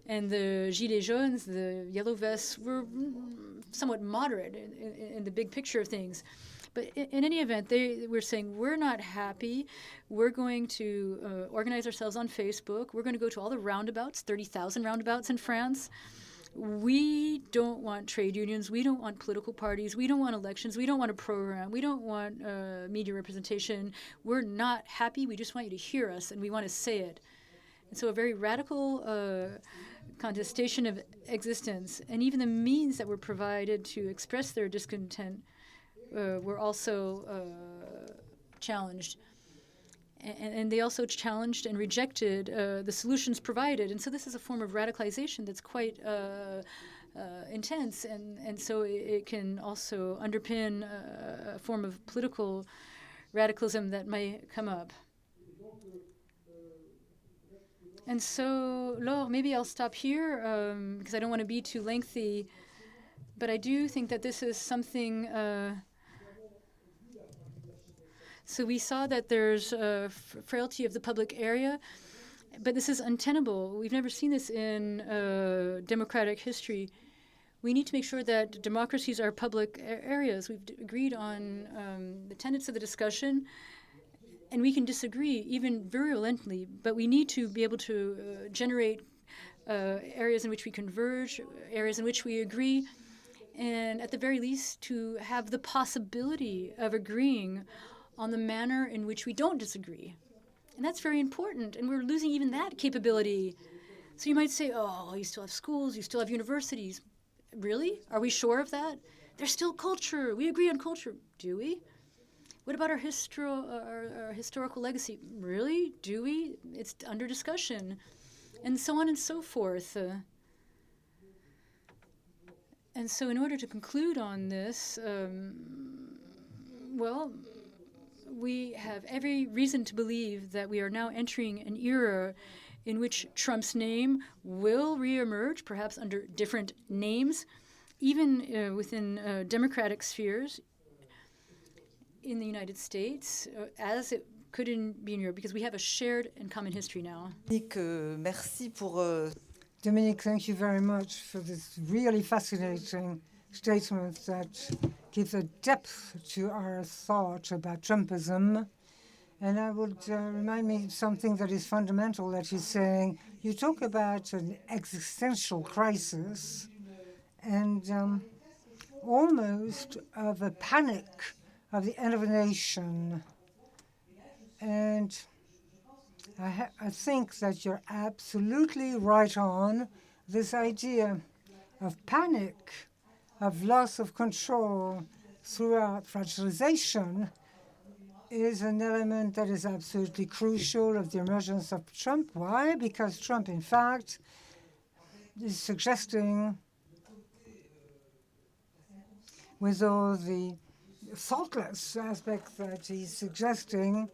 And the Gilets jaunes, the Yellow Vests, were somewhat moderate in the big picture of things. But in any event, we're saying we're not happy. We're going to organize ourselves on Facebook. We're going to go to all the roundabouts, 30,000 roundabouts in France. We don't want trade unions. We don't want political parties. We don't want elections. We don't want a program. We don't want media representation. We're not happy. We just want you to hear us, and we want to say it. And so a very radical contestation of existence, and even the means that were provided to express their discontent were also challenged. And they also challenged and rejected the solutions provided. And so this is a form of radicalization that's quite intense. And so it can also underpin a form of political radicalism that may come up. And so, Laure, maybe I'll stop here because I don't want to be too lengthy. But I do think that this is something. So we saw that there's a frailty of the public area, but this is untenable. We've never seen this in democratic history. We need to make sure that democracies are public areas. We've agreed on the tenets of the discussion. And we can disagree, even virulently, but we need to be able to generate areas in which we converge, areas in which we agree, and at the very least to have the possibility of agreeing on the manner in which we don't disagree. And that's very important, and we're losing even that capability. So you might say, oh, you still have schools, you still have universities. Really? Are we sure of that? There's still culture. We agree on culture. Do we? What about our historical legacy? Really? Do we? It's under discussion. And so on and so forth. And so in order to conclude on this, well, we have every reason to believe that we are now entering an era in which Trump's name will reemerge, perhaps under different names, even within democratic spheres, in the United States, as it could be in Europe, because we have a shared and common history now. Merci pour. Dominique, thank you very much for this really fascinating statement that gives a depth to our thought about Trumpism. And I would remind me of something that is fundamental that he's saying. You talk about an existential crisis and almost of a panic of the end of a nation. And I think that you're absolutely right on. This idea of panic, of loss of control throughout fragilization is an element that is absolutely crucial of the emergence of Trump. Why? Because Trump, in fact, is suggesting, with all the thoughtless aspect that he's suggesting,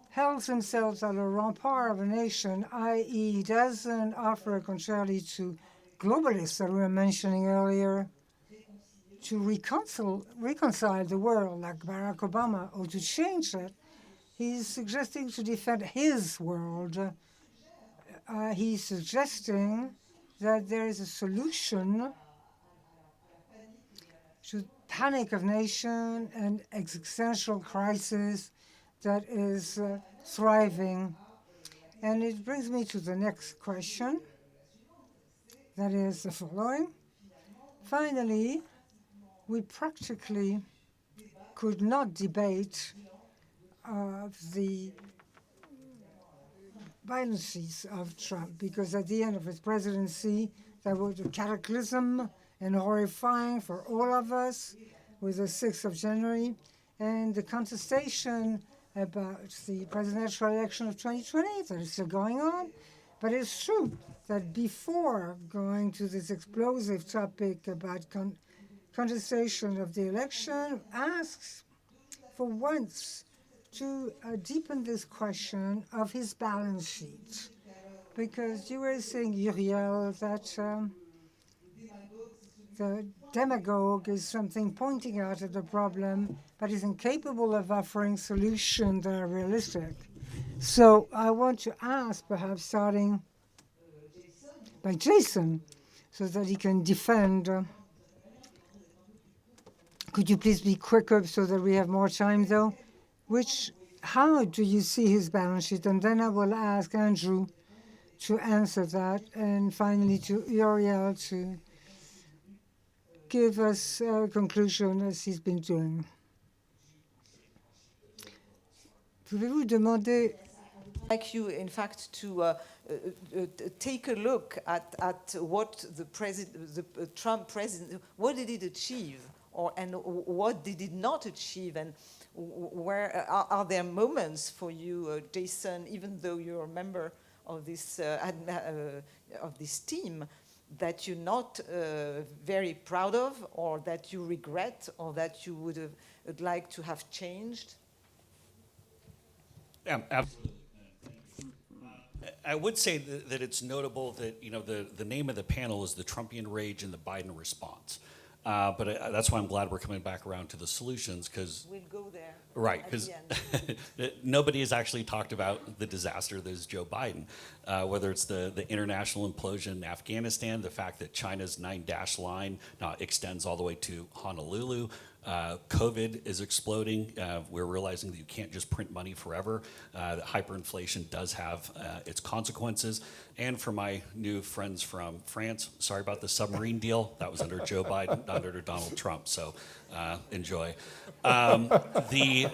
held himself at a rampart of a nation, i.e. doesn't offer, contrary to globalists that we were mentioning earlier, to reconcile the world like Barack Obama or to change it. He's suggesting to defend his world. He's suggesting that there is a solution to panic of nation and existential crisis that is thriving. And it brings me to the next question, that is the following. Finally, we practically could not debate the violences of Trump, because at the end of his presidency, there was a cataclysm and horrifying for all of us with the 6th of January, and the contestation about the presidential election of 2020 that is still going on. But it's true that before going to this explosive topic about contestation of the election, asks for once to deepen this question of his balance sheet. Because you were saying, Uriel, that the demagogue is something pointing out at the problem, but is incapable of offering solutions that are realistic. So I want to ask, perhaps starting by Jason, so that he can defend. Could you please be quicker so that we have more time, though? How do you see his balance sheet? And then I will ask Andrew to answer that, and finally to Uriel to give us a conclusion as he's been doing. Pouvez-vous demander? I'd like you, in fact, to take a look at what the Trump president, what did it achieve, and what did it not achieve, and where are there moments for you, Jason, even though you're a member of this team, that you're not very proud of, or that you regret, or that you would like to have changed? Yeah, absolutely. I would say that it's notable that the name of the panel is the Trumpian Rage and the Biden Response. But that's why I'm glad we're coming back around to the solutions, because we'll go there. Right, because nobody has actually talked about the disaster that is Joe Biden, whether it's the international implosion in Afghanistan, the fact that China's 9-dash line now extends all the way to Honolulu. COVID is exploding. We're realizing that you can't just print money forever. That hyperinflation does have its consequences. And for my new friends from France, sorry about the submarine deal. That was under Joe Biden, not under Donald Trump. So enjoy. The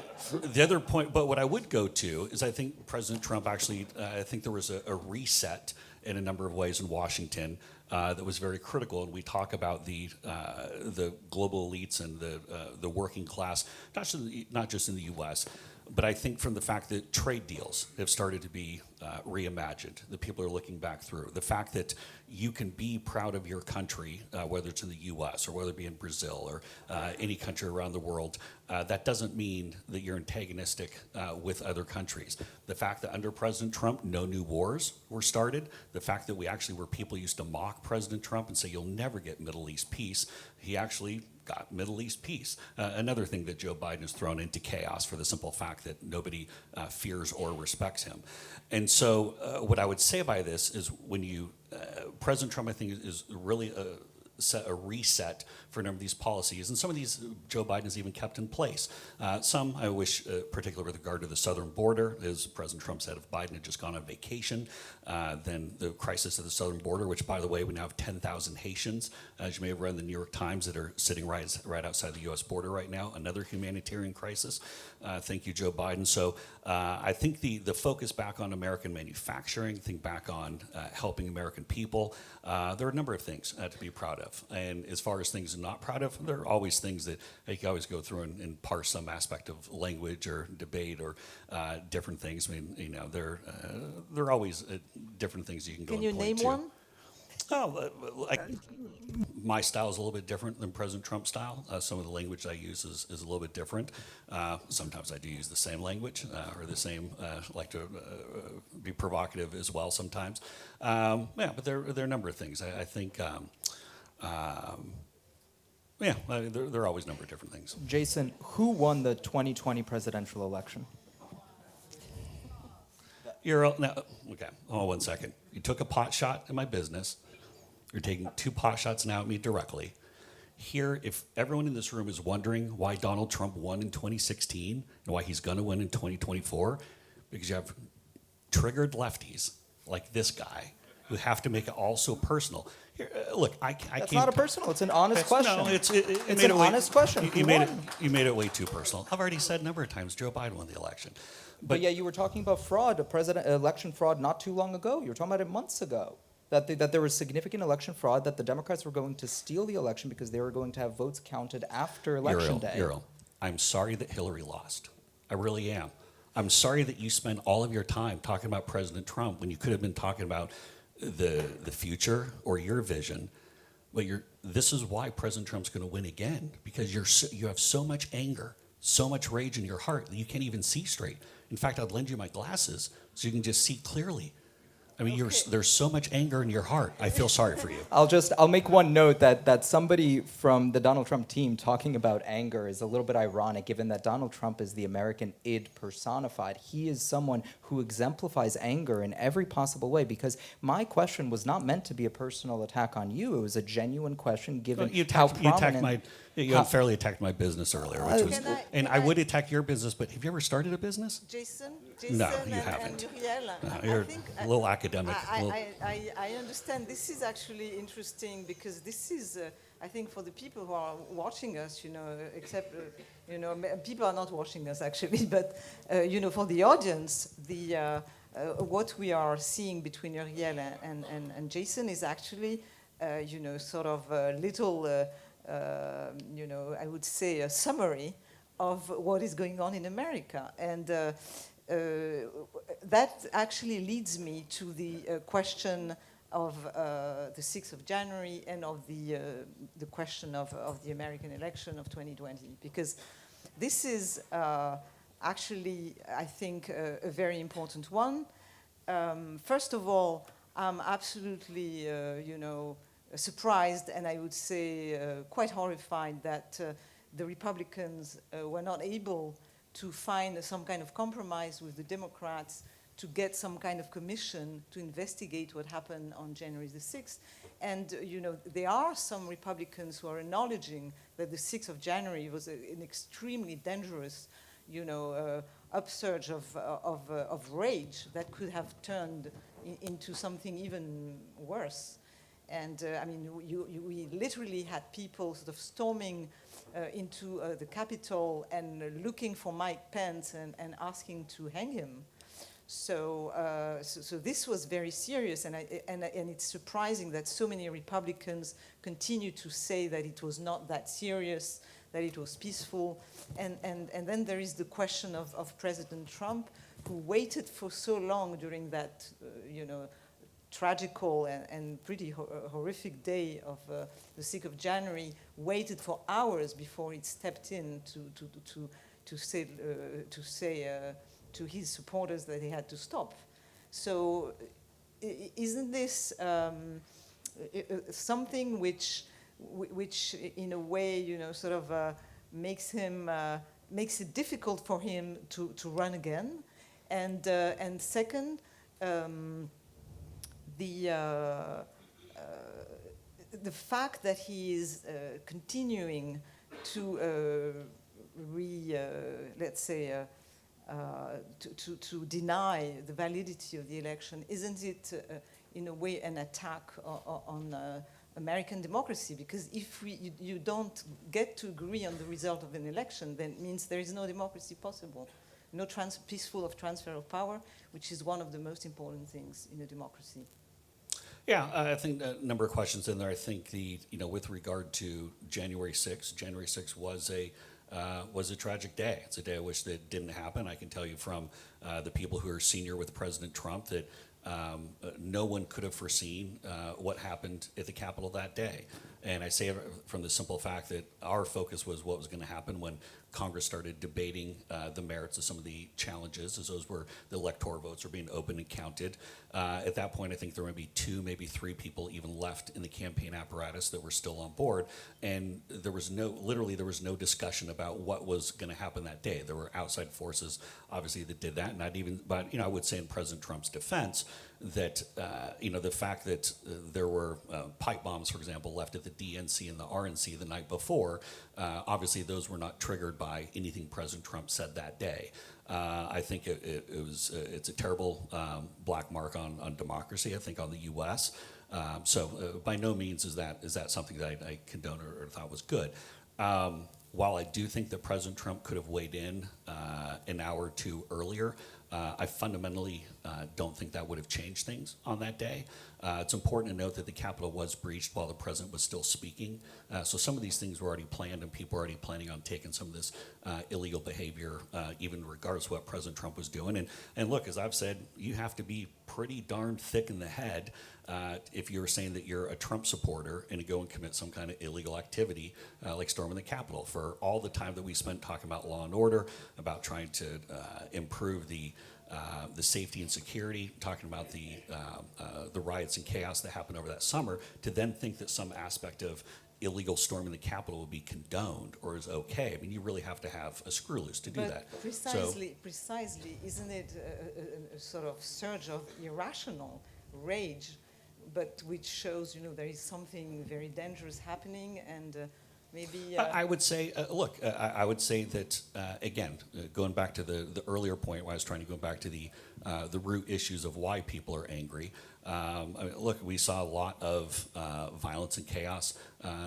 other point, but what I would go to is I think President Trump actually, I think there was a reset in a number of ways in Washington that was very critical, and we talk about the global elites and the working class, not just in the U.S., but I think from the fact that trade deals have started to be reimagined, that people are looking back through, the fact that you can be proud of your country, whether it's in the U.S. or whether it be in Brazil or any country around the world, that doesn't mean that you're antagonistic with other countries. The fact that under President Trump, no new wars were started, the fact that where people used to mock President Trump and say, you'll never get Middle East peace, he actually got Middle East peace. Another thing that Joe Biden has thrown into chaos for the simple fact that nobody fears or respects him. And so what I would say by this is when President Trump, I think, is really set a reset for a number of these policies, and some of these Joe Biden has even kept in place. Some I wish, particularly with regard to the southern border, as President Trump said, if Biden had just gone on vacation, then the crisis of the southern border, which by the way, we now have 10,000 Haitians, as you may have read in the New York Times, that are sitting right outside the U.S. border right now, another humanitarian crisis. Thank you, Joe Biden. So I think the focus back on American manufacturing, think back on helping American people, there are a number of things to be proud of. And as far as things I'm not proud of, there are always things that you can always go through and parse some aspect of language or debate or different things. I mean, there are always different things you can go and point to. Can you name one? Oh, my style is a little bit different than President Trump's style. Some of the language I use is a little bit different. Sometimes I do use the same language or the same, like to be provocative as well sometimes. But there are a number of things. I think, there are always a number of different things. Jason, who won the 2020 presidential election? Okay, hold on 1 second. You took a pot shot at my business. You're taking 2 pot shots now at me directly. Here, if everyone in this room is wondering why Donald Trump won in 2016 and why he's going to win in 2024, because you have triggered lefties like this guy who have to make it all so personal. Here, look, I can't. That's not a personal. It's an honest question. No, it's an honest question. You made it way too personal. I've already said a number of times Joe Biden won the election. But yeah, you were talking about fraud, election fraud, not too long ago. You were talking about it months ago. That there was significant election fraud, that the Democrats were going to steal the election because they were going to have votes counted after election day. Uriel, I'm sorry that Hillary lost. I really am. I'm sorry that you spend all of your time talking about President Trump when you could have been talking about the future or your vision. But this is why President Trump's going to win again, because you have so much anger, so much rage in your heart that you can't even see straight. In fact, I'd lend you my glasses so you can just see clearly. I mean, there's so much anger in your heart. I feel sorry for you. I'll make one note that somebody from the Donald Trump team talking about anger is a little bit ironic, given that Donald Trump is the American id personified. He is someone who exemplifies anger in every possible way, because my question was not meant to be a personal attack on you. It was a genuine question, given how prominent... You unfairly attacked my business earlier, which was, I would attack your business, but have you ever started a business? Jason No, you haven't. And Uriel, You're a little academic. I understand. This is actually interesting, because this is, I think, for the people who are watching us, except, people are not watching us actually, but, for the audience, what we are seeing between Uriel and Jason is actually, sort of a little, I would say a summary of what is going on in America. And that actually leads me to the question of the 6th of January and of the question of the American election of 2020. Because this is actually, I think, a very important one. First of all, I'm absolutely, surprised, and I would say quite horrified that the Republicans were not able to find some kind of compromise with the Democrats to get some kind of commission to investigate what happened on January the 6th. And, there are some Republicans who are acknowledging that the 6th of January was an extremely dangerous, upsurge of rage that could have turned into something even worse. And we literally had people sort of storming into the Capitol and looking for Mike Pence and asking to hang him. So this was very serious, and it's surprising that so many Republicans continue to say that it was not that serious, that it was peaceful. And then there is the question of President Trump, who waited for so long during that, tragical and pretty horrific day of the 6th of January, waited for hours before it stepped in to say to his supporters that he had to stop. So isn't this something which in a way, sort of makes it difficult for him to run again? And second, the fact that he is continuing to to deny the validity of the election, isn't it in a way an attack on American democracy? Because if you don't get to agree on the result of an election, then it means there is no democracy possible. No peaceful transfer of power, which is one of the most important things in a democracy. Yeah, I think a number of questions in there. I think with regard to January 6th was a tragic day. It's a day I wish that didn't happen. I can tell you from the people who are senior with President Trump that no one could have foreseen what happened at the Capitol that day. And I say it from the simple fact that our focus was what was going to happen when Congress started debating the merits of some of the challenges, as those were the electoral votes were being opened and counted. At that point, I think there would be 2, maybe 3 people even left in the campaign apparatus that were still on board, and there was no discussion about what was going to happen that day. There were outside forces, obviously, that did that, but I would say in President Trump's defense that the fact that there were pipe bombs, for example, left at the DNC and the RNC the night before, obviously those were not triggered by anything President Trump said that day. I think it's a terrible black mark on democracy, I think, on the U.S. So by no means is that something that I condone or thought was good. While I do think that President Trump could have weighed in an hour or two earlier, I fundamentally don't think that would have changed things on that day. It's important to note that the Capitol was breached while the president was still speaking. So some of these things were already planned, and people were already planning on taking some of this illegal behavior, even regardless of what President Trump was doing. And look, as I've said, you have to be pretty darn thick in the head if you're saying that you're a Trump supporter and go and commit some kind of illegal activity like storming the Capitol. For all the time that we spent talking about law and order, about trying to improve the safety and security, talking about the riots and chaos that happened over that summer, to then think that some aspect of illegal storming the Capitol will be condoned or is okay. I mean, you really have to have a screw loose to do that. Precisely, isn't it a sort of surge of irrational rage, but which shows, there is something very dangerous happening, and maybe... I would say, look, I would say that, again, going back to the earlier point where I was trying to go back to the root issues of why people are angry. I mean, look, we saw a lot of violence and chaos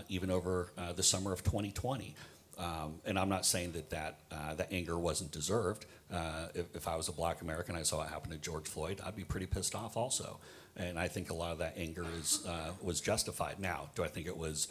even over the summer of 2020. And I'm not saying that anger wasn't deserved. If I was a black American, I saw it happen to George Floyd, I'd be pretty pissed off also. And I think a lot of that anger was justified. Now, do I think it was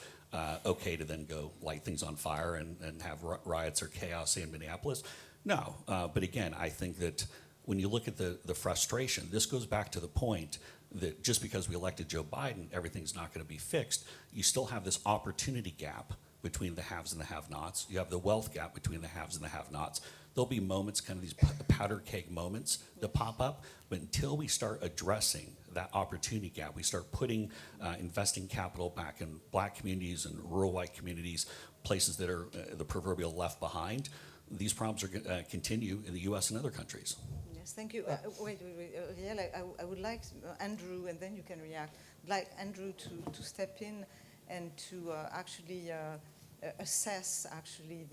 okay to then go light things on fire and have riots or chaos in Minneapolis? No. But again, I think that when you look at the frustration, this goes back to the point that just because we elected Joe Biden, everything's not going to be fixed. You still have this opportunity gap between the haves and the have-nots. You have the wealth gap between the haves and the have-nots. There'll be moments, kind of these powder keg moments that pop up, but until we start addressing that opportunity gap, we start putting investing capital back in black communities and rural white communities, places that are the proverbial left behind, these problems are going to continue in the US and other countries. Yes, thank you. Wait, Uriel, I would like Andrew, and then you can react. I'd like Andrew to step in and to actually assess actually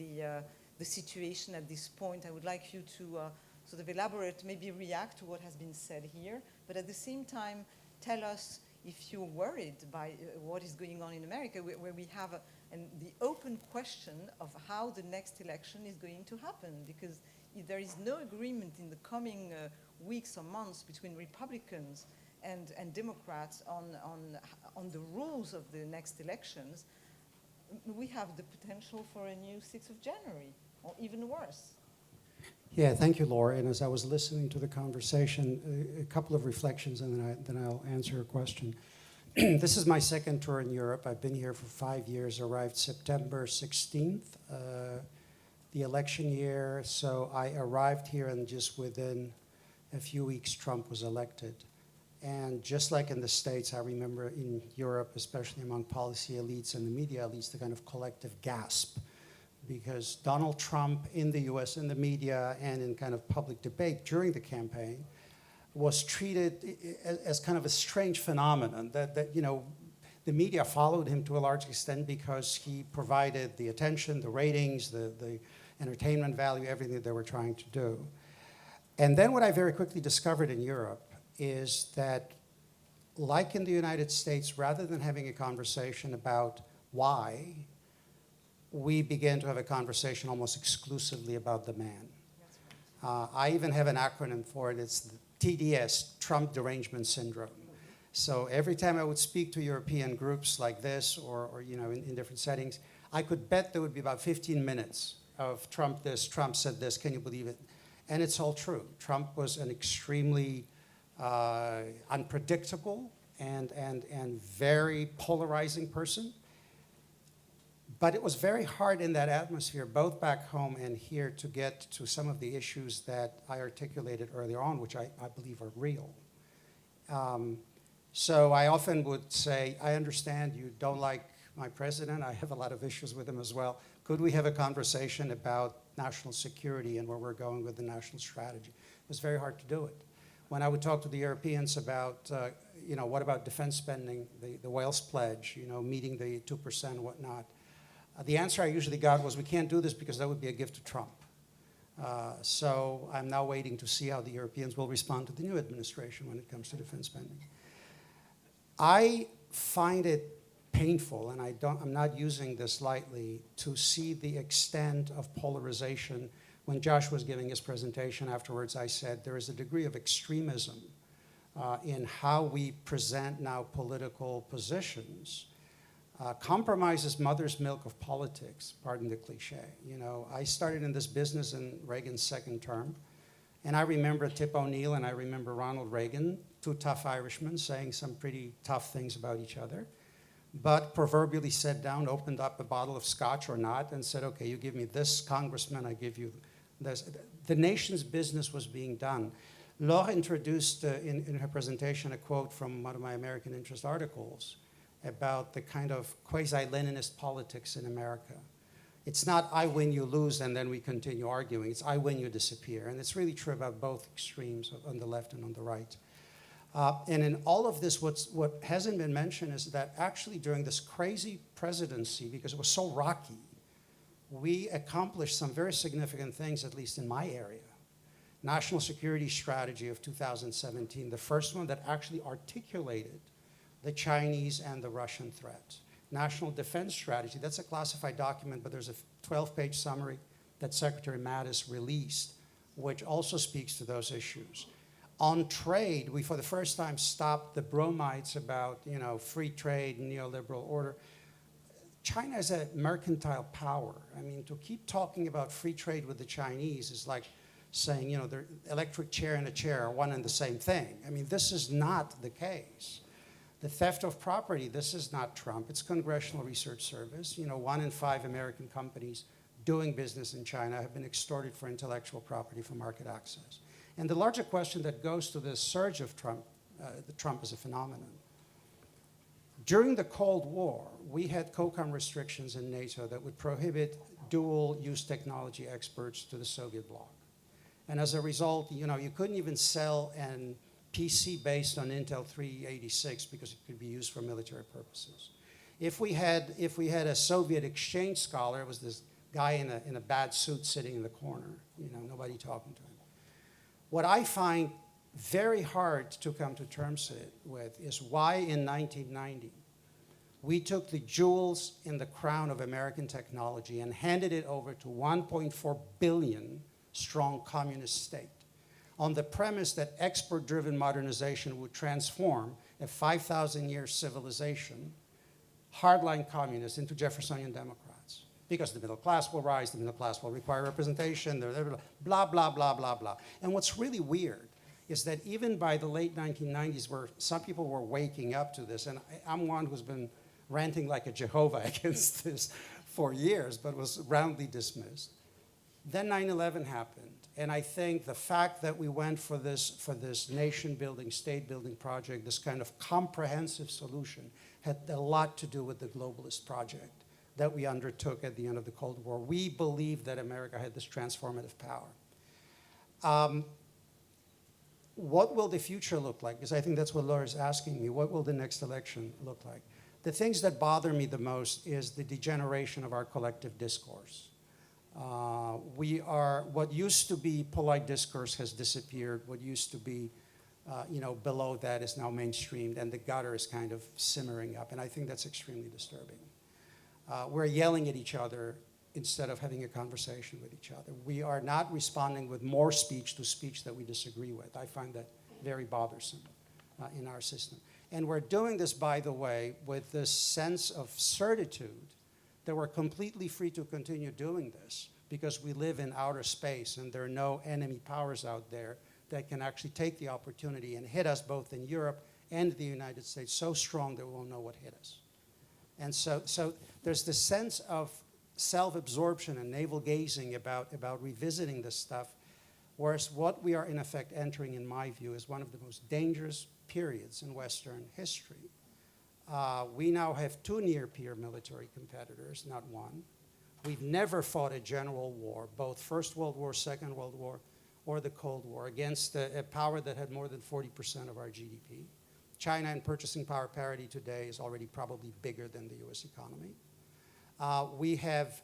the situation at this point. I would like you to sort of elaborate, maybe react to what has been said here, but at the same time tell us if you're worried by what is going on in America, where we have the open question of how the next election is going to happen, because if there is no agreement in the coming weeks or months between Republicans and Democrats on the rules of the next elections, we have the potential for a new 6th of January, or even worse. Yeah, thank you, Laure. And as I was listening to the conversation, a couple of reflections, and then I'll answer your question. This is my second tour in Europe. I've been here for 5 years, arrived September 16th, the election year. So I arrived here, and just within a few weeks, Trump was elected. And just like in the States, I remember in Europe, especially among policy elites and the media elites, the kind of collective gasp. Because Donald Trump in the US, in the media, and in kind of public debate during the campaign was treated as kind of a strange phenomenon that the media followed him to a large extent because he provided the attention, the ratings, the entertainment value, everything that they were trying to do. And then what I very quickly discovered in Europe is that, like in the United States, rather than having a conversation about why, we began to have a conversation almost exclusively about the man. I even have an acronym for it. It's the TDS, Trump Derangement Syndrome. So every time I would speak to European groups like this or in different settings, I could bet there would be about 15 minutes of Trump this, Trump said this, can you believe it? And it's all true. Trump was an extremely unpredictable and very polarizing person. But it was very hard in that atmosphere, both back home and here, to get to some of the issues that I articulated earlier on, which I believe are real. So I often would say, I understand you don't like my president. I have a lot of issues with him as well. Could we have a conversation about national security and where we're going with the national strategy? It was very hard to do it. When I would talk to the Europeans about, what about defense spending, the Wales Pledge, meeting the 2% and whatnot, the answer I usually got was, we can't do this because that would be a gift to Trump. So I'm now waiting to see how the Europeans will respond to the new administration when it comes to defense spending. I find it painful, and I'm not using this lightly, to see the extent of polarization When Josh was giving his presentation afterwards, I said there is a degree of extremism in how we present now political positions. Compromise is mother's milk of politics, pardon the cliche. You know, I started in this business in Reagan's second term, and I remember Tip O'Neill and I remember Ronald Reagan, two tough Irishmen saying some pretty tough things about each other, but proverbially sat down, opened up a bottle of scotch or not, and said, okay, you give me this congressman, I give you this. The nation's business was being done. Laure introduced in her presentation a quote from one of my American interest articles about the kind of quasi-Leninist politics in America. It's not I win, you lose, and then we continue arguing. It's I win, you disappear. And it's really true about both extremes, on the left and on the right. And in all of this, what hasn't been mentioned is that actually during this crazy presidency, because it was so rocky, we accomplished some very significant things, at least in my area. National Security Strategy of 2017, the first one that actually articulated the Chinese and the Russian threat. National Defense Strategy, that's a classified document, but there's a 12-page summary that Secretary Mattis released, which also speaks to those issues. On trade, we for the first time stopped the bromides about, you know, free trade, neoliberal order. China is a mercantile power. I mean, to keep talking about free trade with the Chinese is like saying, you know, the electric chair and a chair are one and the same thing. I mean, this is not the case. The theft of property, this is not Trump. It's Congressional Research Service. You know, 1 in 5 American companies doing business in China have been extorted for intellectual property for market access. And the larger question that goes to the surge of Trump, Trump as a phenomenon. During the Cold War, we had COCOM restrictions in NATO that would prohibit dual-use technology exports to the Soviet bloc. And as a result, you know, you couldn't even sell an PC based on Intel 386 because it could be used for military purposes. If we had a Soviet exchange scholar, it was this guy in a bad suit sitting in the corner, you know, nobody talking to him. What I find very hard to come to terms with is why in 1990 we took the jewels in the crown of American technology and handed it over to 1.4 billion strong communist state on the premise that export-driven modernization would transform a 5,000-year civilization, hardline communists, into Jeffersonian Democrats. Because the middle class will rise, the middle class will require representation, blah, blah, blah, blah, blah. And what's really weird is that even by the late 1990s, where some people were waking up to this, and I'm one who's been ranting like a Jehovah against this for years, but was roundly dismissed. Then 9/11 happened, and I think the fact that we went for this nation-building, state-building project, this kind of comprehensive solution, had a lot to do with the globalist project that we undertook at the end of the Cold War. We believed that America had this transformative power. What will the future look like? Because I think that's what Laure is asking me. What will the next election look like? The things that bother me the most is the degeneration of our collective discourse. What used to be polite discourse has disappeared. What used to be, below that is now mainstreamed, and the gutter is kind of simmering up, and I think that's extremely disturbing. We're yelling at each other instead of having a conversation with each other. We are not responding with more speech to speech that we disagree with. I find that very bothersome in our system. And we're doing this, by the way, with this sense of certitude that we're completely free to continue doing this because we live in outer space and there are no enemy powers out there that can actually take the opportunity and hit us both in Europe and the United States so strong that we won't know what hit us. And so there's this sense of self-absorption and navel-gazing about revisiting this stuff, whereas what we are in effect entering, in my view, is one of the most dangerous periods in Western history. We now have two near-peer military competitors, not one. We've never fought a general war, both First World War, Second World War, or the Cold War, against a power that had more than 40% of our GDP. China in purchasing power parity today is already probably bigger than the US economy. We have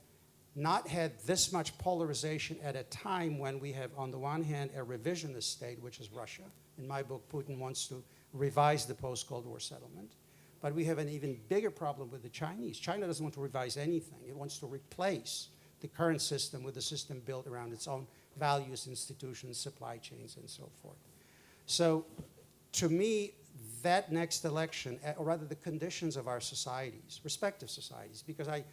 not had this much polarization at a time when we have, on the one hand, a revisionist state, which is Russia. In my book, Putin wants to revise the post-Cold War settlement. But we have an even bigger problem with the Chinese. China doesn't want to revise anything. It wants to replace the current system with a system built around its own values, institutions, supply chains, and so forth. So to me, that next election, or rather the conditions of our societies, respective societies, because I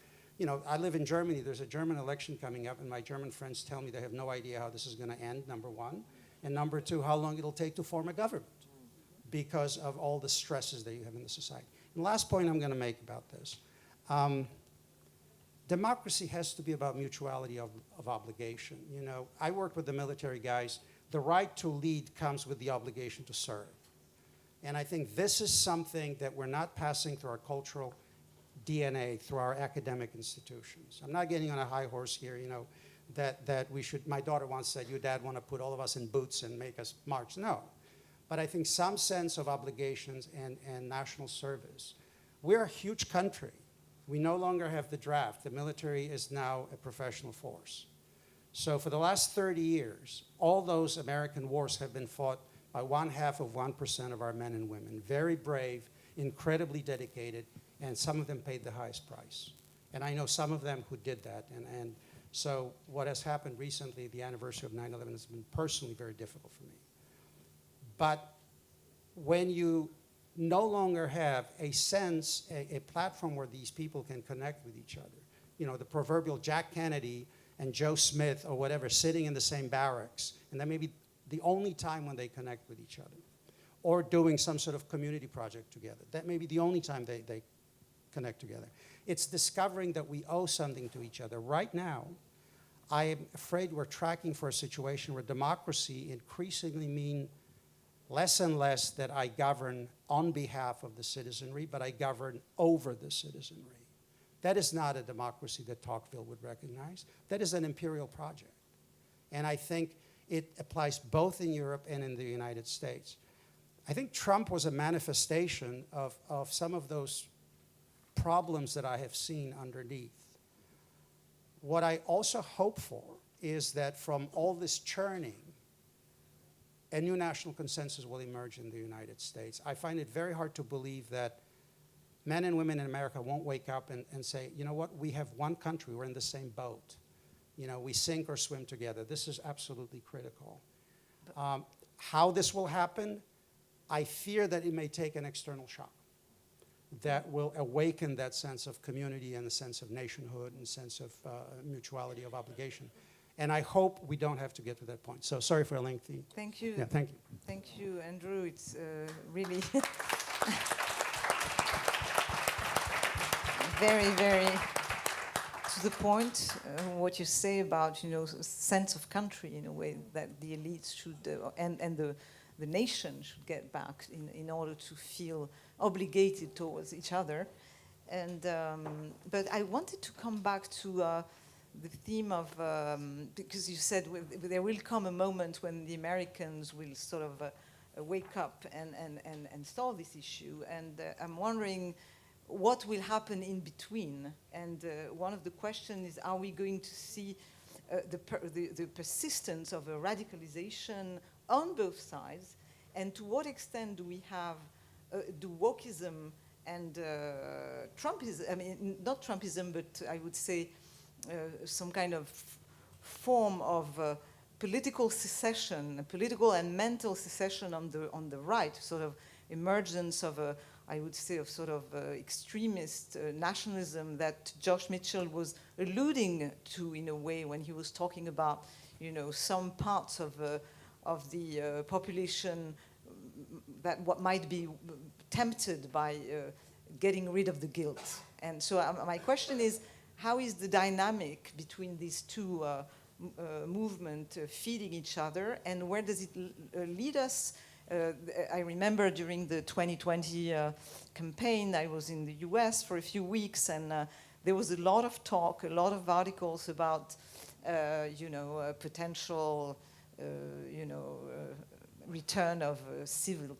live in Germany, there's a German election coming up, and my German friends tell me they have no idea how this is going to end, number one, and number two, how long it'll take to form a government because of all the stresses that you have in the society. And the last point I'm going to make about this, democracy has to be about mutuality of obligation. You know, I work with the military guys. The right to lead comes with the obligation to serve. And I think this is something that we're not passing through our cultural DNA, through our academic institutions. I'm not getting on a high horse here, you know, that we should, my daughter once said, your dad want to put all of us in boots and make us march. No. But I think some sense of obligations and national service. We're a huge country. We no longer have the draft. The military is now a professional force. So for the last 30 years, all those American wars have been fought by 0.5% of our men and women. Very brave, incredibly dedicated, and some of them paid the highest price. And I know some of them who did that. And so what has happened recently, the anniversary of 9/11, has been personally very difficult for me. But when you no longer have a sense, a platform where these people can connect with each other, you know, the proverbial Jack Kennedy and Joe Smith or whatever sitting in the same barracks, and that may be the only time when they connect with each other, or doing some sort of community project together. That may be the only time they connect together. It's discovering that we owe something to each other. Right now, I am afraid we're tracking for a situation where democracy increasingly means less and less that I govern on behalf of the citizenry, but I govern over the citizenry. That is not a democracy that Tocqueville would recognize. That is an imperial project. And I think it applies both in Europe and in the United States. I think Trump was a manifestation of some of those problems that I have seen underneath. What I also hope for is that from all this churning, a new national consensus will emerge in the United States. I find it very hard to believe that men and women in America won't wake up and say, you know what, we have one country, we're in the same boat. You know, we sink or swim together. This is absolutely critical. How this will happen, I fear that it may take an external shock that will awaken that sense of community and a sense of nationhood and a sense of mutuality of obligation. And I hope we don't have to get to that point. So sorry for a lengthy. Thank you. Yeah, thank you. Thank you, Andrew. It's really very, very to the point. What you say about, you know, sense of country in a way that the elites should and the nation should get back in order to feel obligated towards each other. And but I wanted to come back to the theme of, because you said there will come a moment when the Americans will sort of wake up and solve this issue. And I'm wondering what will happen in between. And one of the questions is, are we going to see the persistence of a radicalization on both sides? And to what extent do we have, do wokeism and Trumpism, I mean, not Trumpism, but I would say some kind of form of political secession, political and mental secession on the right, sort of emergence of a, I would say, of sort of extremist nationalism that Josh Mitchell was alluding to in a way when he was talking about, you know, some parts of the population that what might be tempted by getting rid of the guilt. And so my question is, how is the dynamic between these two movements feeding each other, and where does it lead us? I remember during the 2020 campaign, I was in the US for a few weeks, and there was a lot of talk, a lot of articles about, you know, potential, you know, return of civil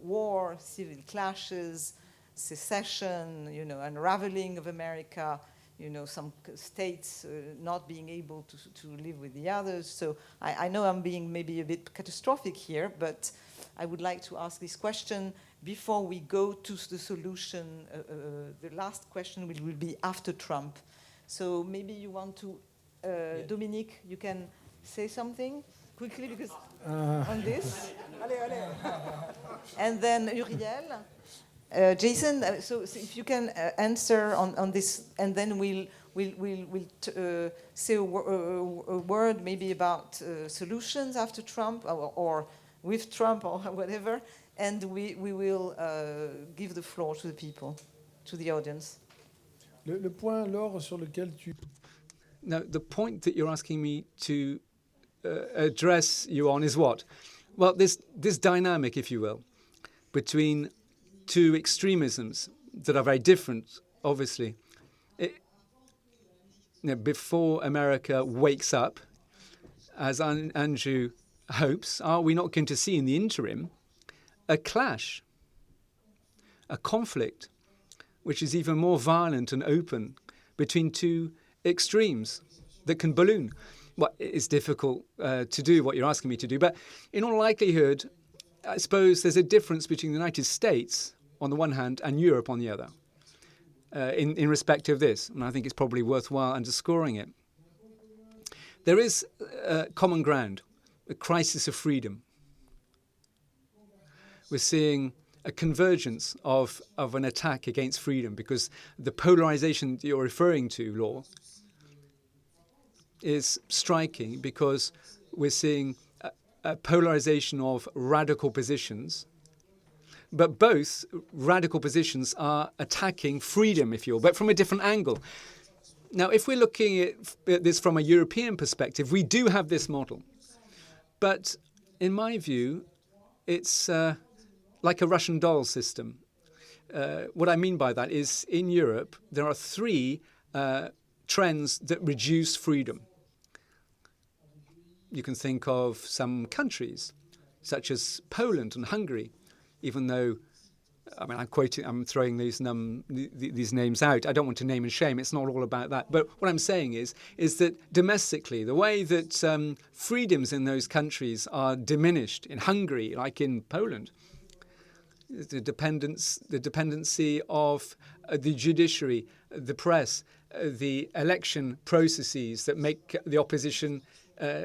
war, civil clashes, secession, you know, unraveling of America, you know, some states not being able to live with the others. So I know I'm being maybe a bit catastrophic here, but I would like to ask this question before we go to the solution. The last question will be after Trump. So maybe you want to Dominique, you can say something quickly because on this. And then Uriel. Jason, so if you can answer on this, and then we'll say a word maybe about solutions after Trump or with Trump or whatever, and we will give the floor to the people, to the audience. Le point, Laure, sur lequel tu... Now, the point that you're asking me to address you on is what? Well, this dynamic, if you will, between two extremisms that are very different, obviously. Before America wakes up, as Andrew hopes, are we not going to see in the interim a clash, a conflict, which is even more violent and open between two extremes that can balloon? Well, it's difficult to do what you're asking me to do, but in all likelihood, I suppose there's a difference between the United States on the one hand and Europe on the other in respect of this, and I think it's probably worthwhile underscoring it. There is common ground, a crisis of freedom. We're seeing a convergence of an attack against freedom because the polarization that you're referring to, Laure, is striking because we're seeing a polarization of radical positions, but both radical positions are attacking freedom, if you will, but from a different angle. Now, if we're looking at this from a European perspective, we do have this model. But in my view, it's like a Russian doll system. What I mean by that is in Europe, there are three trends that reduce freedom. You can think of some countries, such as Poland and Hungary, even though, I mean, I'm throwing these names out. I don't want to name and shame. It's not all about that. But what I'm saying is that domestically, the way that freedoms in those countries are diminished, in Hungary, like in Poland, the dependency of the judiciary, the press, the election processes that make the opposition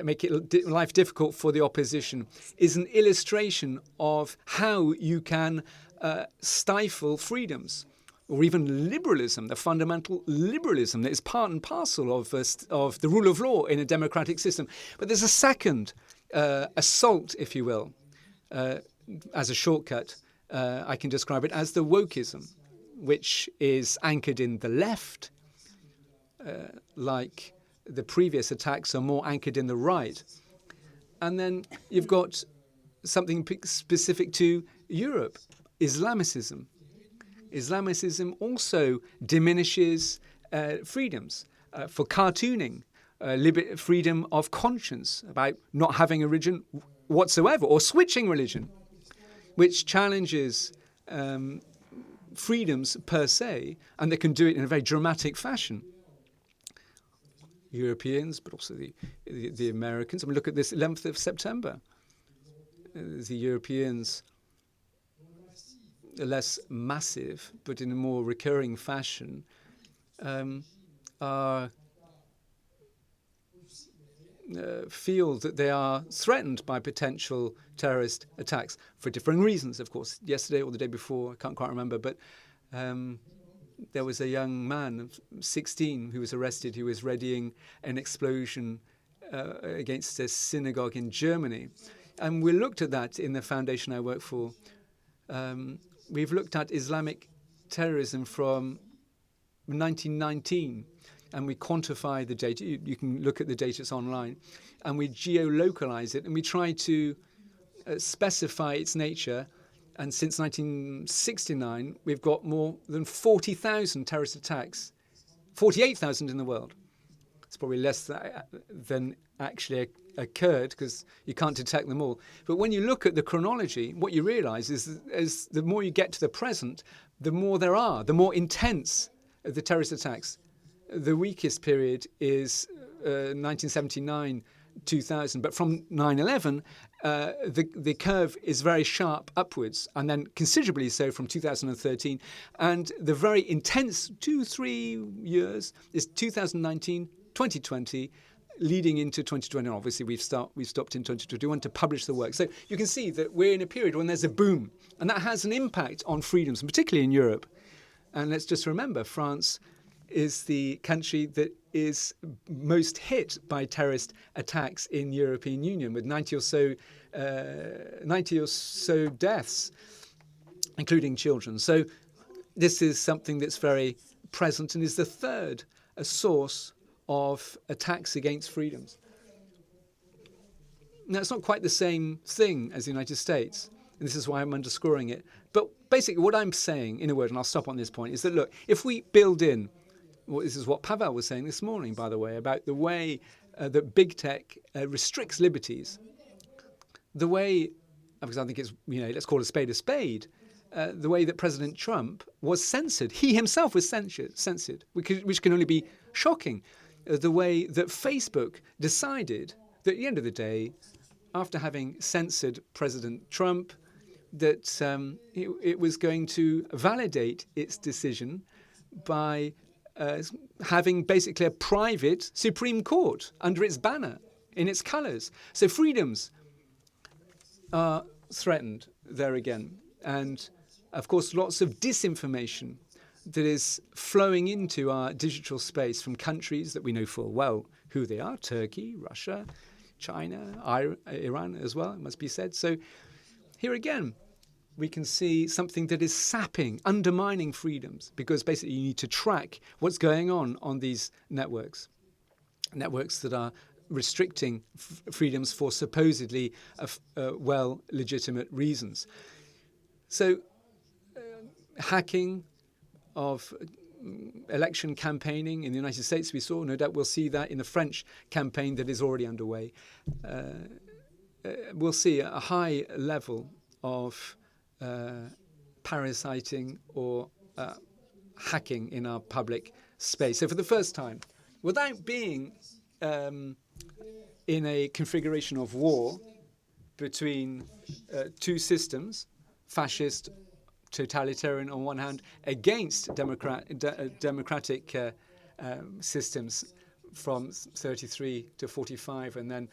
make life difficult for the opposition, is an illustration of how you can stifle freedoms, or even liberalism, the fundamental liberalism that is part and parcel of the rule of law in a democratic system. But there's a second assault, if you will, as a shortcut. I can describe it as the wokeism, which is anchored in the left, like the previous attacks are more anchored in the right. And then you've got something specific to Europe, Islamicism. Islamicism also diminishes freedoms for cartooning, freedom of conscience about not having a religion whatsoever or switching religion, which challenges freedoms per se, and they can do it in a very dramatic fashion. Europeans, but also the Americans. I mean, look at this 11th of September. The Europeans, less massive, but in a more recurring fashion, feel that they are threatened by potential terrorist attacks for differing reasons, of course. Yesterday or the day before, I can't quite remember, but there was a young man of 16 who was arrested who was readying an explosion against a synagogue in Germany. And we looked at that in the foundation I work for. We've looked at Islamic terrorism from 1919, and we quantify the data. You can look at the data, it's online. And we geolocalize it, and we try to specify its nature. And since 1969, we've got more than 40,000 terrorist attacks, 48,000 in the world. It's probably less than actually occurred because you can't detect them all. But when you look at the chronology, what you realize is the more you get to the present, the more there are, the more intense the terrorist attacks. The weakest period is 1979, 2000, but from 9/11, the curve is very sharp upwards, and then considerably so from 2013. And the very intense 2-3 years is 2019 2020, leading into 2020. Obviously, we've stopped in 2021 to publish the work. So you can see that we're in a period when there's a boom, and that has an impact on freedoms, and particularly in Europe. And let's just remember, France is the country that is most hit by terrorist attacks in European Union, with 90 or so deaths, including children. So this is something that's very present and is the third source of attacks against freedoms. Now, it's not quite the same thing as the United States, and this is why I'm underscoring it. But basically what I'm saying, in a word, and I'll stop on this point, is that, look, if we build in, well, this is what Pavel was saying this morning, by the way, about the way that big tech restricts liberties, the way, because I think it's, let's call a spade, the way that President Trump was censored. He himself was censored, which can only be shocking. The way that Facebook decided that at the end of the day, after having censored President Trump, that it was going to validate its decision by having basically a private Supreme Court under its banner, in its colours. So freedoms are threatened there again. And, of course, lots of disinformation that is flowing into our digital space from countries that we know full well who they are: Turkey, Russia, China, Iran as well, it must be said. So here again, we can see something that is sapping, undermining freedoms, because basically you need to track what's going on these networks that are restricting freedoms for supposedly legitimate reasons. So hacking of election campaigning in the United States, we saw, no doubt we'll see that in the French campaign that is already underway. We'll see a high level of parasiting or hacking in our public space. So for the first time, without being in a configuration of war between two systems, fascist, totalitarian on one hand, against democratic systems from 33 to 45, and then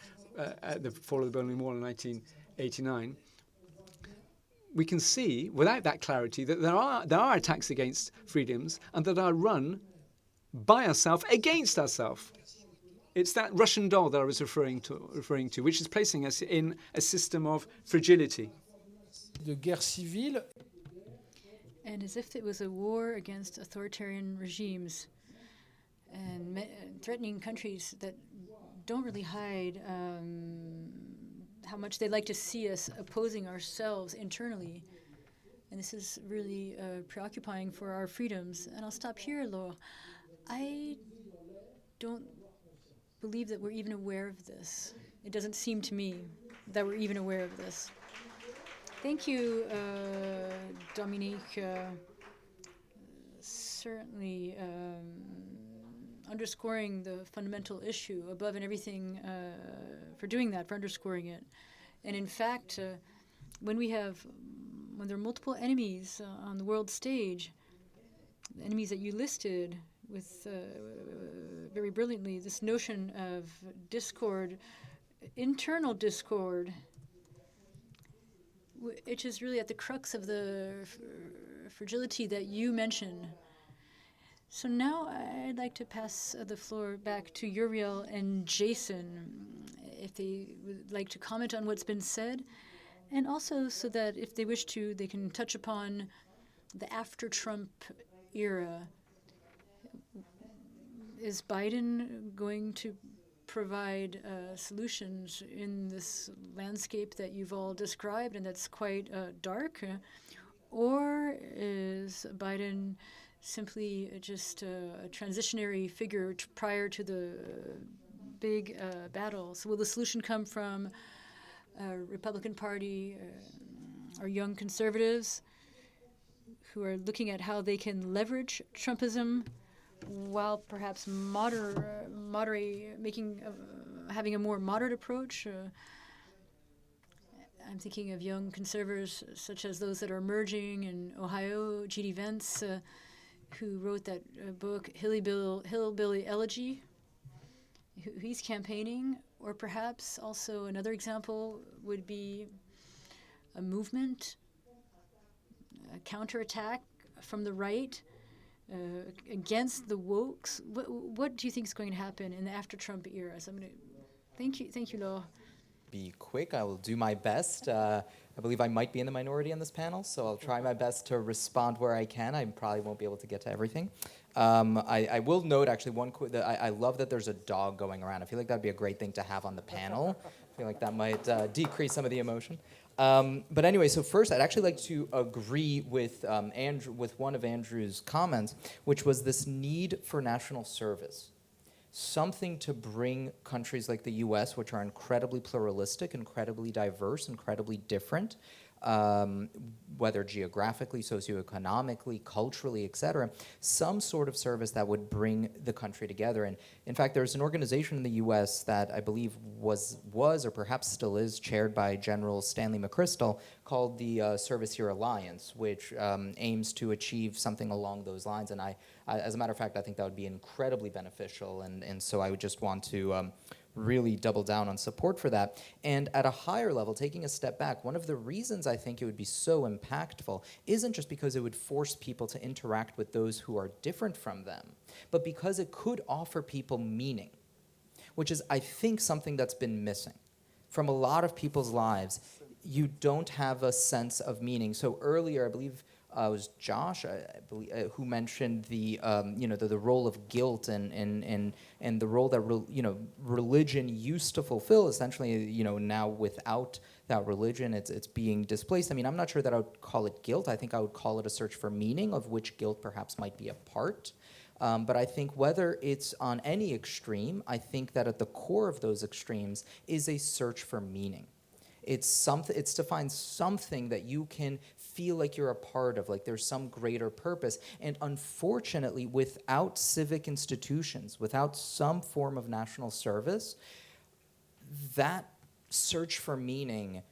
at the fall of the Berlin Wall in 1989, we can see, without that clarity, that there are attacks against freedoms and that are run by ourselves against ourselves. It's that Russian doll that I was referring to, which is placing us in a system of fragility. De guerre civile. And as if it was a war against authoritarian regimes and threatening countries that don't really hide how much they'd like to see us opposing ourselves internally. And this is really preoccupying for our freedoms. And I'll stop here, Laure. I don't believe that we're even aware of this. It doesn't seem to me that we're even aware of this. Thank you, Dominique. Certainly underscoring the fundamental issue above and everything for doing that, for underscoring it. And in fact, when there are multiple enemies on the world stage, the enemies that you listed with very brilliantly, this notion of discord, internal discord, which is really at the crux of the fragility that you mentioned. So now I'd like to pass the floor back to Uriel and Jason, if they would like to comment on what's been said, and also so that if they wish to, they can touch upon the after-Trump era. Is Biden going to provide solutions in this landscape that you've all described and that's quite dark? Or is Biden simply just a transitionary figure prior to the big battle? So will the solution come from Republican Party or young conservatives who are looking at how they can leverage Trumpism while perhaps having a more moderate approach? I'm thinking of young conservatives such as those that are emerging in Ohio, G.D. Vance, who wrote that book, Hillbilly Elegy. he's campaigning, or perhaps also another example would be a movement, a counterattack from the right against the wokes. What do you think is going to happen in the after-Trump era? So I'm going to thank you, Laure. Be quick. I will do my best. I believe I might be in the minority on this panel, so I'll try my best to respond where I can. I probably won't be able to get to everything. I will note actually I love that there's a dog going around. I feel like that'd be a great thing to have on the panel. I feel like that might decrease some of the emotion. But anyway, so first I'd actually like to agree with Andrew, with one of Andrew's comments, which was this need for national service. Something to bring countries like the US, which are incredibly pluralistic, incredibly diverse, incredibly different, whether geographically, socioeconomically, culturally, et cetera, some sort of service that would bring the country together. And in fact, there's an organization in the US that I believe was or perhaps still is chaired by General Stanley McChrystal called the Service Here Alliance, which aims to achieve something along those lines. And I, as a matter of fact, I think that would be incredibly beneficial. And so I would just want to really double down on support for that. And at a higher level, taking a step back, one of the reasons I think it would be so impactful isn't just because it would force people to interact with those who are different from them, but because it could offer people meaning, which is, I think, something that's been missing from a lot of people's lives. You don't have a sense of meaning. So earlier, I believe it was Josh, who mentioned the role of guilt and the role that religion used to fulfill. Essentially, now without that religion, it's being displaced. I mean, I'm not sure that I would call it guilt. I think I would call it a search for meaning, of which guilt perhaps might be a part. But I think whether it's on any extreme, I think that at the core of those extremes is a search for meaning. It's to find something that you can feel like you're a part of, like there's some greater purpose. And unfortunately, without civic institutions, without some form of national service, that search for meaning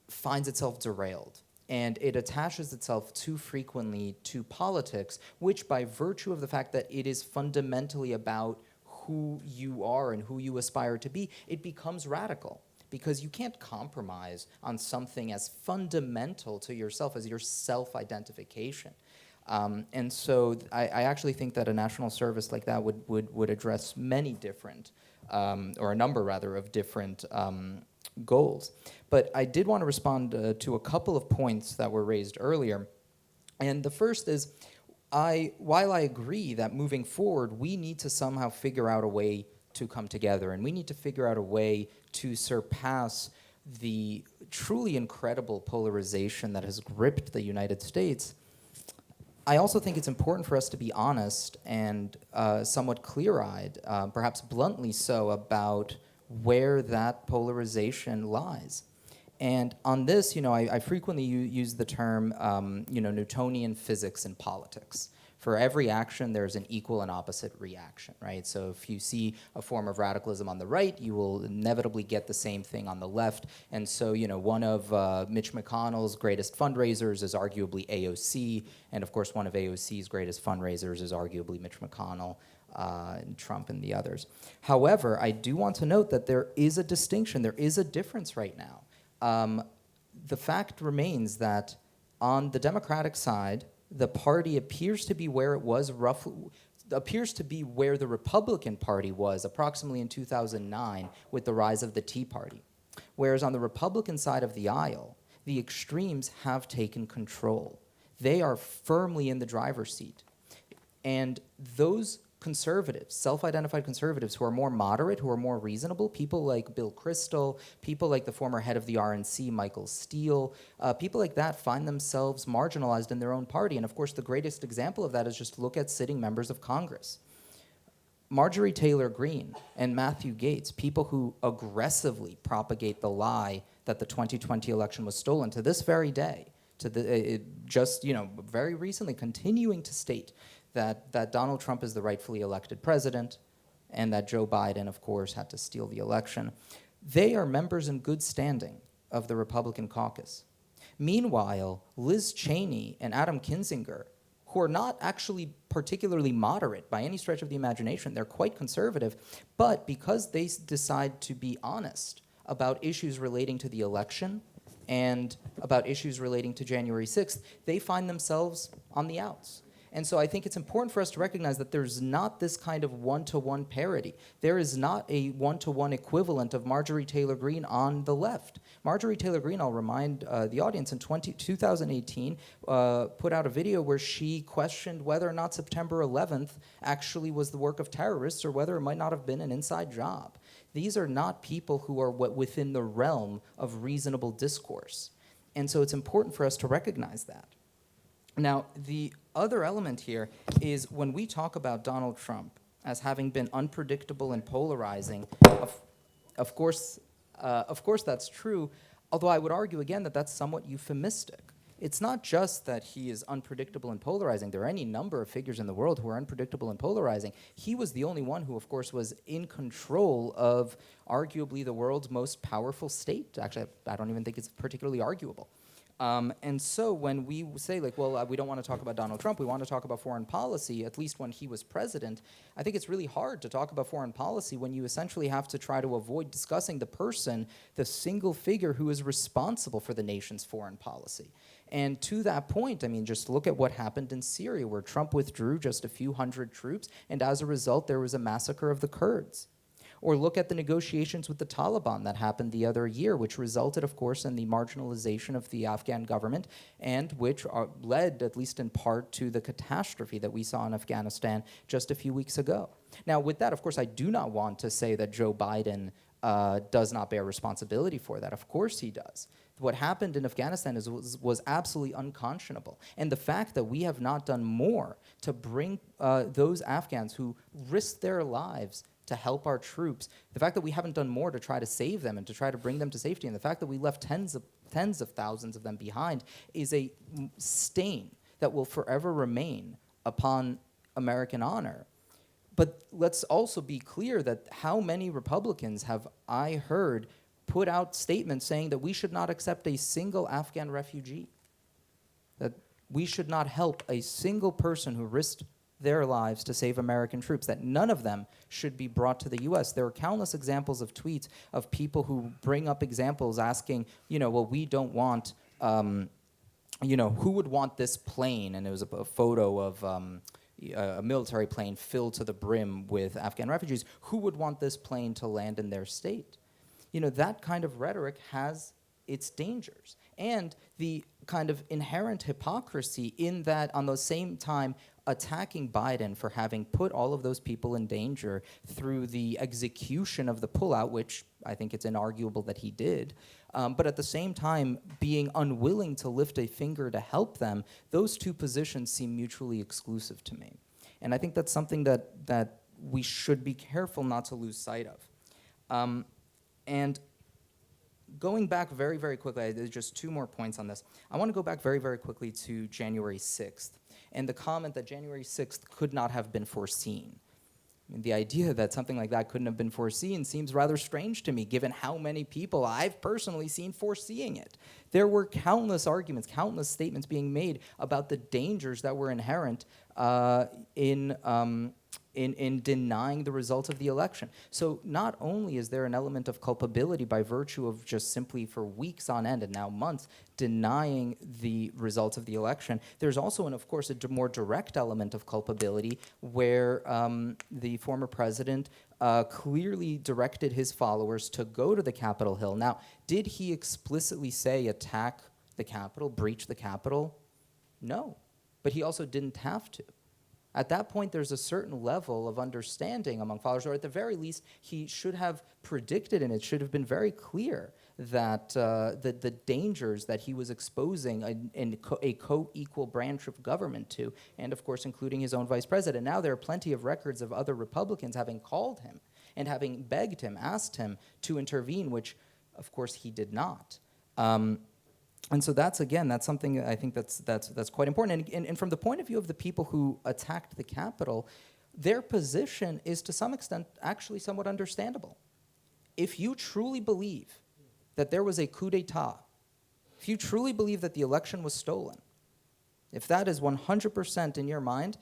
finds itself derailed. And it attaches itself too frequently to politics, which by virtue of the fact that it is fundamentally about who you are and who you aspire to be, it becomes radical. Because you can't compromise on something as fundamental to yourself as your self-identification. And so I actually think that a national service like that would address many different, or a number rather, of different goals. But I did want to respond to a couple of points that were raised earlier. And the first is, while I agree that moving forward, we need to somehow figure out a way to come together, and we need to figure out a way to surpass the truly incredible polarization that has gripped the United States, I also think it's important for us to be honest and somewhat clear-eyed, perhaps bluntly so, about where that polarization lies. And on this, I frequently use the term, Newtonian physics in politics. For every action, there's an equal and opposite reaction, right? So if you see a form of radicalism on the right, you will inevitably get the same thing on the left. And so, one of Mitch McConnell's greatest fundraisers is arguably AOC, and of course, one of AOC's greatest fundraisers is arguably Mitch McConnell, and Trump and the others. However, I do want to note that there is a distinction, there is a difference right now. The fact remains that on the Democratic side, the party appears to be where it was appears to be where the Republican Party was approximately in 2009 with the rise of the Tea Party. Whereas on the Republican side of the aisle, the extremes have taken control. They are firmly in the driver's seat. And those conservatives, self-identified conservatives who are more moderate, who are more reasonable, people like Bill Kristol, people like the former head of the RNC, Michael Steele, people like that find themselves marginalized in their own party. And of course, the greatest example of that is just look at sitting members of Congress. Marjorie Taylor Greene and Matthew Gaetz, people who aggressively propagate the lie that the 2020 election was stolen to this very day, very recently continuing to state that Donald Trump is the rightfully elected president and that Joe Biden, of course, had to steal the election. They are members in good standing of the Republican caucus. Meanwhile, Liz Cheney and Adam Kinzinger, who are not actually particularly moderate by any stretch of the imagination. They're quite conservative, but because they decide to be honest about issues relating to the election and about issues relating to January 6th, they find themselves on the outs. And so I think it's important for us to recognize that there's not this kind of one-to-one parity. There is not a one-to-one equivalent of Marjorie Taylor Greene on the left. Marjorie Taylor Greene, I'll remind the audience, in 2018 put out a video where she questioned whether or not September 11th actually was the work of terrorists or whether it might not have been an inside job. These are not people who are within the realm of reasonable discourse. And so it's important for us to recognize that. Now, the other element here is when we talk about Donald Trump as having been unpredictable and polarizing, of course that's true, although I would argue again that that's somewhat euphemistic. It's not just that he is unpredictable and polarizing. There are any number of figures in the world who are unpredictable and polarizing. He was the only one who, of course, was in control of arguably the world's most powerful state. Actually, I don't even think it's particularly arguable. And so when we say, like, well, we don't want to talk about Donald Trump, we want to talk about foreign policy, at least when he was president, I think it's really hard to talk about foreign policy when you essentially have to try to avoid discussing the person, the single figure who is responsible for the nation's foreign policy. And to that point, I mean, just look at what happened in Syria, where Trump withdrew just a few hundred troops, and as a result, there was a massacre of the Kurds. Or look at the negotiations with the Taliban that happened the other year, which resulted, of course, in the marginalization of the Afghan government and which led, at least in part, to the catastrophe that we saw in Afghanistan just a few weeks ago. Now, with that, of course, I do not want to say that Joe Biden does not bear responsibility for that. Of course he does. What happened in Afghanistan was absolutely unconscionable. And the fact that we have not done more to bring those Afghans who risked their lives to help our troops, the fact that we haven't done more to try to save them and to try to bring them to safety, and the fact that we left tens of thousands of them behind is a stain that will forever remain upon American honor. But let's also be clear that how many Republicans have I heard put out statements saying that we should not accept a single Afghan refugee, that we should not help a single person who risked their lives to save American troops, that none of them should be brought to the U.S. There are countless examples of tweets of people who bring up examples asking, well, we don't want, who would want this plane? And it was a photo of a military plane filled to the brim with Afghan refugees. Who would want this plane to land in their state? That kind of rhetoric has its dangers. And the kind of inherent hypocrisy in that, on the same time, attacking Biden for having put all of those people in danger through the execution of the pullout, which I think it's inarguable that he did, but at the same time being unwilling to lift a finger to help them, those two positions seem mutually exclusive to me. And I think that's something that we should be careful not to lose sight of. And going back very, very quickly, there's just two more points on this. I want to go back very, very quickly to January 6th and the comment that January 6th could not have been foreseen. I mean, the idea that something like that couldn't have been foreseen seems rather strange to me, given how many people I've personally seen foreseeing it. There were countless arguments, countless statements being made about the dangers that were inherent in denying the results of the election. So not only is there an element of culpability by virtue of just simply for weeks on end and now months denying the results of the election, there's also, of course, a more direct element of culpability where the former president clearly directed his followers to go to the Capitol Hill. Now, did he explicitly say attack the Capitol, breach the Capitol? No, but he also didn't have to. At that point, there's a certain level of understanding among followers, or at the very least, he should have predicted, and it should have been very clear that the dangers that he was exposing a co-equal branch of government to, and of course, including his own vice president. Now there are plenty of records of other Republicans having called him and having begged him, asked him to intervene, which, of course, he did not. And so that's something I think that's quite important. And from the point of view of the people who attacked the Capitol, their position is to some extent actually somewhat understandable. If you truly believe that there was a coup d'etat, if you truly believe that the election was stolen, if that is 100% in your mind,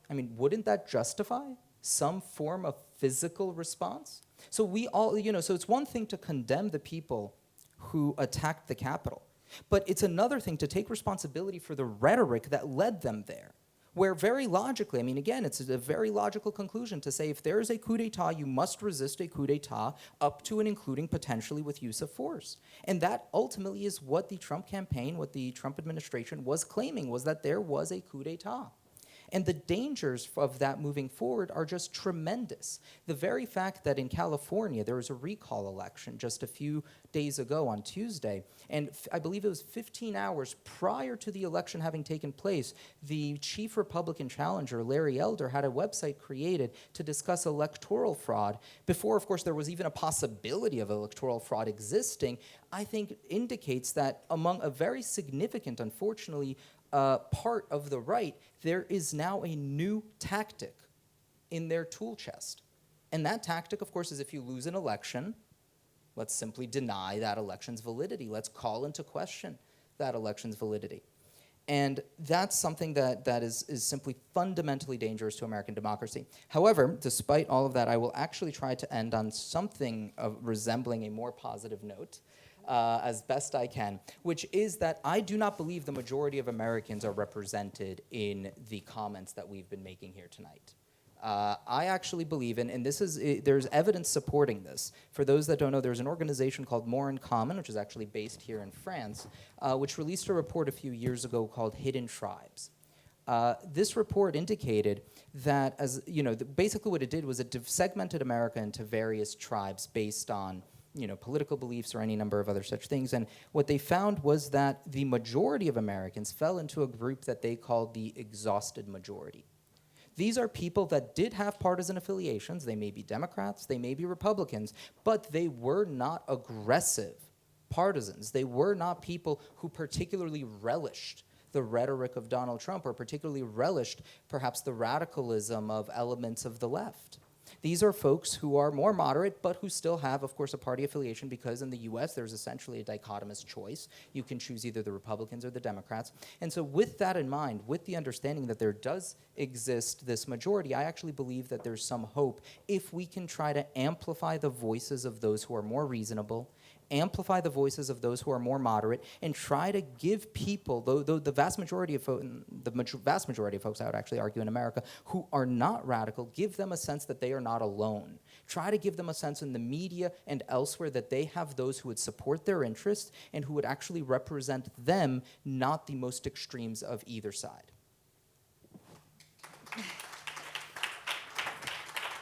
I mean, wouldn't that justify some form of physical response? So we all, so it's one thing to condemn the people who attacked the Capitol, but it's another thing to take responsibility for the rhetoric that led them there. Where very logically, I mean, again, it's a very logical conclusion to say if there is a coup d'etat, you must resist a coup d'etat up to and including potentially with use of force. And that ultimately is what the Trump campaign, what the Trump administration was claiming, was that there was a coup d'etat. And the dangers of that moving forward are just tremendous. The very fact that in California there was a recall election just a few days ago on Tuesday, and I believe it was 15 hours prior to the election having taken place, the chief Republican challenger, Larry Elder, had a website created to discuss electoral fraud before, of course, there was even a possibility of electoral fraud existing. I think indicates that among a very significant, unfortunately, part of the right, there is now a new tactic in their tool chest. And that tactic, of course, is if you lose an election, let's simply deny that election's validity. Let's call into question that election's validity. And that's something that is simply fundamentally dangerous to American democracy. However, despite all of that, I will actually try to end on something resembling a more positive note. As best I can, which is that I do not believe the majority of Americans are represented in the comments that we've been making here tonight. I actually believe, and this is, there's evidence supporting this. For those that don't know, there's an organization called More in Common, which is actually based here in France, which released a report a few years ago called Hidden Tribes. This report indicated that, basically what it did was it segmented America into various tribes based on political beliefs or any number of other such things. And what they found was that the majority of Americans fell into a group that they called the exhausted majority. These are people that did have partisan affiliations. They may be Democrats, they may be Republicans, but they were not aggressive partisans. They were not people who particularly relished the rhetoric of Donald Trump or particularly relished perhaps the radicalism of elements of the left. These are folks who are more moderate, but who still have, of course, a party affiliation, because in the US there's essentially a dichotomous choice. You can choose either the Republicans or the Democrats. And so with that in mind, with the understanding that there does exist this majority, I actually believe that there's some hope if we can try to amplify the voices of those who are more reasonable, amplify the voices of those who are more moderate, and try to give people, though the vast majority of folks, I would actually argue in America, who are not radical, give them a sense that they are not alone. Try to give them a sense in the media and elsewhere that they have those who would support their interests and who would actually represent them, not the most extremes of either side.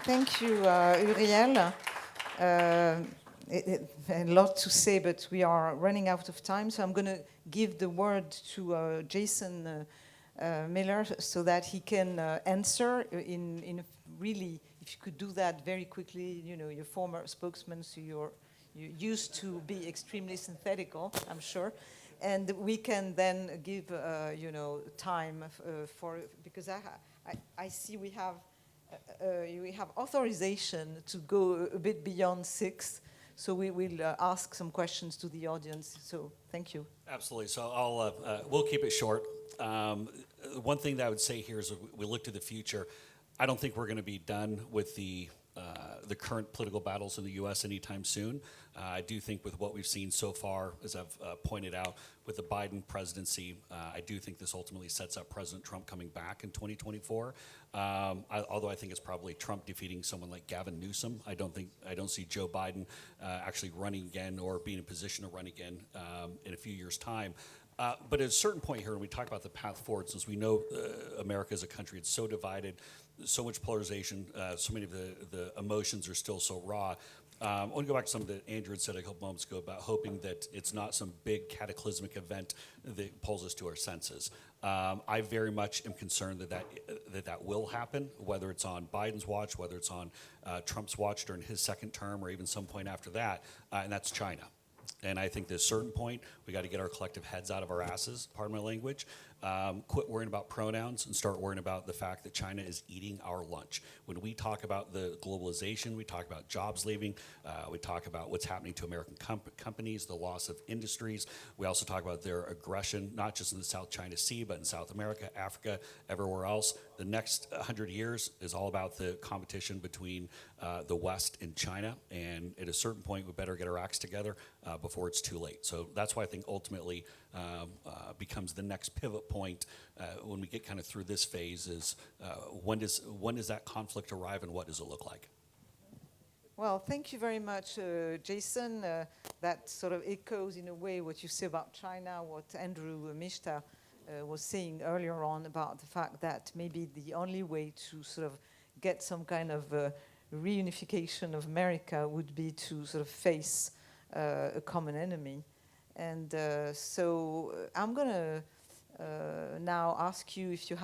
Thank you, Uriel. A lot to say, but we are running out of time, so I'm going to give the word to Jason Miller so that he can answer in really, if you could do that very quickly. You're former spokesman, so you used to be extremely synthetical, I'm sure, and we can then give time for, because I see we have authorization to go a bit beyond 6. So we will ask some questions to the audience. So thank you. Absolutely. So we'll keep it short. One thing that I would say here is we look to the future. I don't think we're going to be done with the current political battles in the U.S. anytime soon. I do think with what we've seen so far, as I've pointed out, with the Biden presidency, I do think this ultimately sets up President Trump coming back in 2024. Although I think it's probably Trump defeating someone like Gavin Newsom. I don't see Joe Biden actually running again or being in a position to run again in a few years' time. But at a certain point here, when we talk about the path forward, since we know America as a country, it's so divided, so much polarization, so many of the emotions are still so raw. I want to go back to something that Andrew had said a couple moments ago about hoping that it's not some big cataclysmic event that pulls us to our senses. I very much am concerned that will happen, whether it's on Biden's watch, whether it's on Trump's watch during his second term, or even some point after that, and that's China. And I think at a certain point, we got to get our collective heads out of our asses, pardon my language, quit worrying about pronouns and start worrying about the fact that China is eating our lunch. When we talk about the globalization, we talk about jobs leaving, we talk about what's happening to American companies, the loss of industries. We also talk about their aggression, not just in the South China Sea, but in South America, Africa, everywhere else. The next 100 years is all about the competition between the West and China, and at a certain point, we better get our acts together before it's too late. So that's why I think ultimately becomes the next pivot point when we get kind of through this phase is when does that conflict arrive and what does it look like? Well, thank you very much, Jason. That sort of echoes in a way what you say about China, what Andrew Michta was saying earlier on about the fact that maybe the only way to sort of get some kind of reunification of America would be to sort of face a common enemy. And so I'm going to now ask you if you have